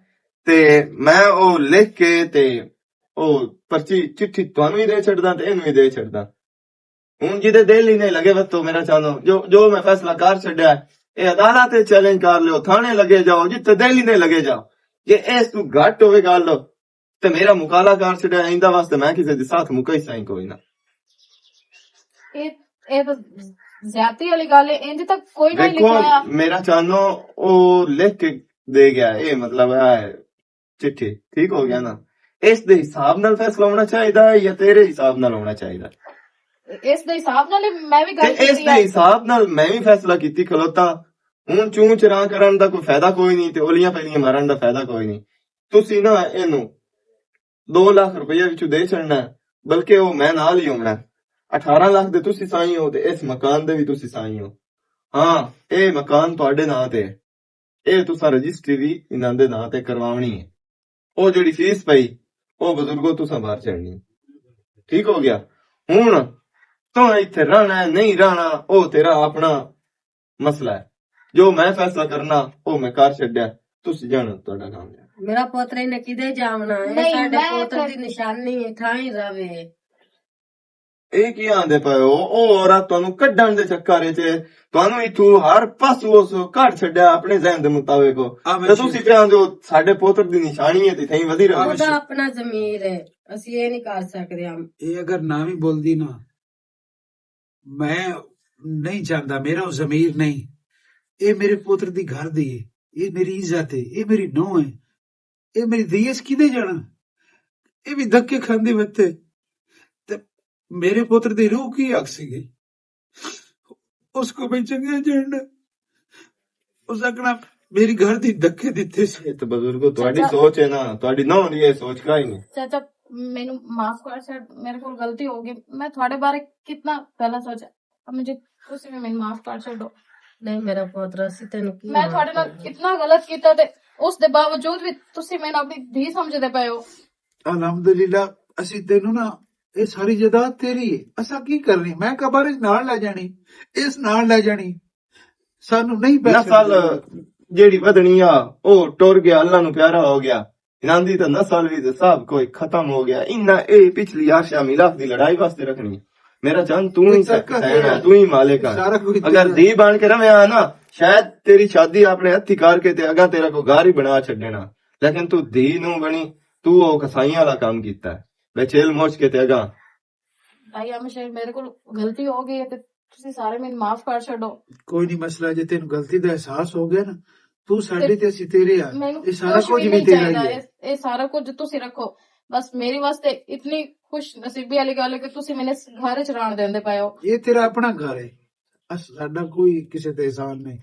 ਤੇ ਮੈਂ ਉਹ ਲਿਖ ਕੇ ਤੇ ਉਹ ਪਰਚੀ ਚਿੱਠੀ ਤੁਹਾਨੂੰ ਹੀ ਦੇ ਛੱਡਦਾ ਤੇ ਇਹਨੂੰ ਹੀ ਦੇ ਛੱਡਦਾ ਹੁਣ ਜਿਹਦੇ ਦਿਲ ਹੀ ਨਹੀਂ ਲੱਗੇ ਵਤੋ ਮੇਰਾ ਚਾਹਨੋ ਜੋ ਮੈਂ ਫੈਸਲਾ ਕਰ ਛੱਡਿਆ ਇਹ ਅਦਾਲਤ ਤੇ ਚੈਲੰਜ ਕਰ ਲਿਓ ਥਾਣੇ ਲੱਗੇ ਜਾਓ ਜਿੱਥੇ ਦਿਲ ਹੀ ਨਹੀਂ ਲੱਗੇ ਜਾਓ ਜੇ ਇਸ ਤੂੰ ਘੱਟ ਹੋਵੇ ਗੱਲ ਤੇ ਮੇਰਾ ਮੁਕਾਲਾ ਕਰ ਛੱਡਿਆ ਇੰਦਾ ਵਾਸਤੇ ਮੈਂ ਕਿਸੇ ਦੇ ਸਾਥ ਮੁਕਈ ਸਾਈ ਕੋਈ ਨਾ
ਇਹ ਤਾਂ ਜ਼ਿਆਦਤੀ ਵਾਲੀ ਗੱਲ ਹੈ ਇੰਜ ਤਾਂ ਕੋਈ ਨਹੀਂ
ਦੇਖੋ
ਲਿਖਿਆ
ਮੇਰਾ ਚਾਹਨੋ ਉਹ ਲਿਖ ਕੇ ਦੇ ਗਿਆ ਇਹ ਮਤਲਬ ਹੈ ਚਿੱਠੀ ਠੀਕ ਹੋ ਗਿਆ ਨਾ ਇਸ ਦੇ ਹਿਸਾਬ ਨਾਲ ਫੈਸਲਾ ਹੋਣਾ ਚਾਹੀਦਾ ਹੈ ਜਾਂ ਤੇਰੇ ਹਿਸਾਬ ਨਾਲ ਹੋਣਾ ਚਾਹੀਦਾ
ਇਸ ਦੇ ਹਿਸਾਬ ਨਾਲ ਹੀ ਮੈਂ ਵੀ
ਤੇ
ਗੱਲ
ਇਸ
ਕੀਤੀ
ਦੇ
ਹੈ
ਹਿਸਾਬ ਨਾਲ ਮੈਂ ਵੀ ਫੈਸਲਾ ਕੀਤੀ ਖਲੋਤਾ ਹੁਣ ਚੂੰ ਚਰਾਂ ਕਰਨ ਦਾ ਕੋਈ ਫਾਇਦਾ ਕੋਈ ਨਹੀਂ ਤੇ ਉਲੀਆਂ ਪੈਲੀਆਂ ਮਾਰਨ ਦਾ ਫਾਇਦਾ ਕੋਈ ਨਹੀਂ ਤੁਸੀਂ ਨਾ ਇਹਨੂੰ 2 ਲੱਖ ਰੁਪਏ ਵਿੱਚੋਂ ਦੇ ਛੱਡਣਾ ਬਲਕਿ ਉਹ ਮੈਂ ਨਾਲ ਹੀ ਹੋਣਾ 18 ਲੱਖ ਦੇ ਤੁਸੀਂ ਸਾਈ ਹੋ ਤੇ ਇਸ ਮਕਾਨ ਦੇ ਵੀ ਤੁਸੀਂ ਸਾਈ ਹੋ ਹਾਂ ਇਹ ਮਕਾਨ ਤੁਹਾਡੇ ਨਾਂ ਤੇ ਇਹ ਤੁਸੀਂ ਰਜਿਸਟਰੀ ਵੀ ਇਹਨਾਂ ਦੇ ਨਾਂ ਤੇ ਕਰਵਾਉਣੀ ਹੈ ਉਹ ਜਿਹੜੀ ਫੀਸ ਪਈ ਉਹ ਬਜ਼ੁਰਗੋ ਤੁਸੀਂ ਬਾਹਰ ਚੜਨੀ ਠੀਕ ਹੋ ਗਿਆ ਹੁਣ ਤੂੰ ਇੱਥੇ ਰਹਿਣਾ ਨਹੀਂ ਰਹਿਣਾ ਉਹ ਤੇਰਾ ਆਪਣਾ ਮਸਲਾ ਹੈ ਜੋ ਮੈਂ ਫੈਸਲਾ ਕਰਨਾ ਉਹ ਮੈਂ ਕਰ ਛੱਡਿਆ, ਤੁਸੀਂ ਜਾਣੋ ਤੁਹਾਡਾ ਕੰਮ ਹੈ।
ਮੇਰਾ ਪੋਤਰੇ ਨੇ ਕਿਦੇ ਜਾਵਣਾ ਹੈ,
ਨਹੀਂ,
ਸਾਡੇ
ਮੈਂ
ਪੋਤਰ ਦੀ ਨਿਸ਼ਾਨੀ ਹੈ, ਥਾਂ ਹੀ ਰਵੇ।
ਇਹ ਕੀ ਆਂਦੇ ਪਏ ਹੋ? ਉਹ ਔਰਤ ਤੁਹਾਨੂੰ ਕੱਢਣ ਦੇ ਚੱਕਰ 'ਚ ਤੁਹਾਨੂੰ ਇਥੋਂ ਹਰ ਪਾਸੋਂ ਉਸ ਕੱਢ ਛੱਡਿਆ ਆਪਣੇ ਜ਼ਹਿਨ ਦੇ ਮੁਤਾਬਿਕ। ਤੇ ਤੁਸੀਂ ਚਾਹੁੰਦੇ ਹੋ ਸਾਡੇ ਪੁੱਤਰ ਦੀ ਨਿਸ਼ਾਨੀ ਹੈ ਤੇ ਥਈ ਵਧੀ ਰਹੇ।
ਉਹਦਾ ਆਪਣਾ ਜ਼ਮੀਰ ਹੈ, ਅਸੀਂ ਇਹ ਨਹੀਂ ਕਰ ਸਕਦੇ।
ਇਹ ਅਗਰ ਨਾ ਵੀ ਬੋਲਦੀ ਨਾ, ਮੈਂ ਨਹੀਂ ਚਾਹੁੰਦਾ, ਮੇਰਾ ਉਹ ਜ਼ਮੀਰ ਨਹੀਂ। ਇਹ ਮੇਰੇ ਪੁੱਤਰ ਦੀ ਘਰ ਦੀ ਹੈ, ਇਹ ਮੇਰੀ ਇੱਜ਼ਤ ਹੈ, ਇਹ ਮੇਰੀ ਨੂੰਹ ਹੈ, ਇਹ ਮੇਰੀ ਦੀਸ ਕਿਦੇ ਜਾਣਾ। ਇਹ ਵੀ ਧੱਕੇ ਖਾਂਦੇ ਬੱਤੇ ਤੇ ਮੇਰੇ ਪੁੱਤਰ ਦੀ ਰੂਹ ਕੀ ਹੱਕ ਸੀਗੀ ਉਸਕੋ ਮੈਂ ਚੰਗੇ ਜਾਣਦਾ। ਉਸ ਅਕਣਾ ਮੇਰੀ ਘਰ ਦੀ ਧੱਕੇ ਦਿੱਤੇ ਸੀ।
ਇਹ ਤਾਂ ਬਜ਼ੁਰਗੋ ਤੁਹਾਡੀ ਸੋਚ ਹੈ ਨਾ, ਤੁਹਾਡੀ ਨਾ ਹੋਣੀ ਇਹ ਸੋਚ ਕਾਈ ਨਹੀਂ।
ਚਾਚਾ ਮੈਨੂੰ ਮਾਫ ਕਰ ਛੱਡ, ਮੇਰੇ ਕੋਲ ਗਲਤੀ ਹੋ ਗਈ, ਮੈਂ ਤੁਹਾਡੇ ਬਾਰੇ ਕਿੰਨਾ ਗਲਤ ਸੋਚਿਆ, ਮੁझे ਤੁਸੀਂ ਵੀ ਮੈਨੂੰ ਮਾਫ ਕਰ ਛੱਡੋ।
ਨਹੀਂ ਮੇਰਾ ਪੋਤਰਾ ਸੀ, ਤੈਨੂੰ ਕੀ
ਮੈਂ ਤੁਹਾਡੇ ਨਾਲ ਕਿੰਨਾ ਗਲਤ ਕੀਤਾ ਤੇ ਉਸ ਦੇ ਬਾਵਜੂਦ ਵੀ ਤੁਸੀਂ ਮੈਨੂੰ ਆਪਣੀ ਧੀ ਸਮਝਦੇ ਪਏ ਹੋ।
ਅਲਹਮਦੁਲਿਲਾ, ਅਸੀਂ ਤੈਨੂੰ ਨਾ ਇਹ ਸਾਰੀ ਜਾਇਦਾਦ ਤੇਰੀ ਹੈ, ਅਸਾਂ ਕੀ ਕਰਨੀ। ਮੈਂ ਕਬਰ ਨਾਲ ਲੈ ਜਾਣੀ, ਇਸ ਨਾਲ ਲੈ ਜਾਣੀ, ਸਾਨੂੰ ਨਹੀਂ
ਨਸਲ ਜਿਹੜੀ ਵਧਣੀ ਆ ਉਹ ਟੁਰ ਗਿਆ, ਅੱਲਾ ਨੂੰ ਪਿਆਰਾ ਹੋ ਗਿਆ। ਇਹਨਾਂ ਦੀ ਤਾਂ ਨਸਲ ਵੀ ਤੇ ਸਭ ਕੋਈ ਖਤਮ ਹੋ ਗਿਆ। ਇੰਨਾ ਇਹ ਪਿਛਲੀ ਆਸ਼ਾ ਮਿਲਾਫ ਦੀ ਲੜਾਈ ਵਾਸਤੇ ਰੱਖਣੀ। ਮੇਰਾ ਜਾਨ ਤੂੰ ਹੀ ਸਹਿਣਾ, ਤੂੰ ਹੀ ਮਾਲਿਕ ਹੈ। ਅਗਰ धी ਬਣ ਕੇ ਰਵਿਆ ਨਾ, ਸ਼ਾਇਦ ਤੇਰੀ ਸ਼ਾਦੀ ਆਪਣੇ ਹੱਥੀ ਕਰਕੇ ਤੇ ਅਗਾ ਤੇਰਾ ਕੋਈ ਘਰ ਹੀ ਬਣਾ ਛੱਡਣਾ। ਲੇਕਿਨ ਤੂੰ धी ਨੂੰ ਬਣੀ, ਤੂੰ ਉਹ ਕਸਾਈਆਂ ਵਾਲਾ ਕੰਮ ਕੀਤਾ ਬੇਚੇਲ ਮੋਚ ਕੇ ਤੇ ਅਗਾ।
ਭਾਈ ਹਮੇਸ਼ਾ ਮੇਰੇ ਕੋਲ ਗਲਤੀ ਹੋ ਗਈ ਹੈ ਤੇ ਤੁਸੀਂ ਸਾਰੇ ਮੈਨੂੰ ਮਾਫ ਕਰ ਛੱਡੋ।
ਕੋਈ ਨਹੀਂ ਮਸਲਾ, ਜੇ ਤੈਨੂੰ ਗਲਤੀ ਦਾ ਅਹਿਸਾਸ ਹੋ ਗਿਆ ਨਾ, ਤੂੰ ਸਾਡੇ ਤੇ ਅਸੀਂ ਤੇਰੇ ਆ।
ਮੈਨੂੰ
ਇਹ ਸਾਰਾ ਕੁਝ ਵੀ
ਨਹੀਂ
ਤੇਰਾ
ਚਾਹੀਦਾ,
ਹੀ ਹੈ।
ਇਹ ਸਾਰਾ ਕੁਝ ਤੁਸੀਂ ਰੱਖੋ। ਬਸ ਮੇਰੀ ਵਾਸਤੇ ਇਤਨੀ ਖੁਸ਼ ਨਸੀਬੀ ਵਾਲੀ ਗੱਲ ਹੈ ਕਿ ਤੁਸੀਂ ਮੈਨੂੰ ਇਸ ਘਰ ਚ ਰਹਿਣ ਦਿੰਦੇ ਪਏ ਹੋ।
ਇਹ ਤੇਰਾ ਆਪਣਾ ਘਰ ਹੈ, ਸਾਡਾ ਕੋਈ ਕਿਸੇ ਤੇ ਅਹਿਸਾਨ ਨਹੀਂ।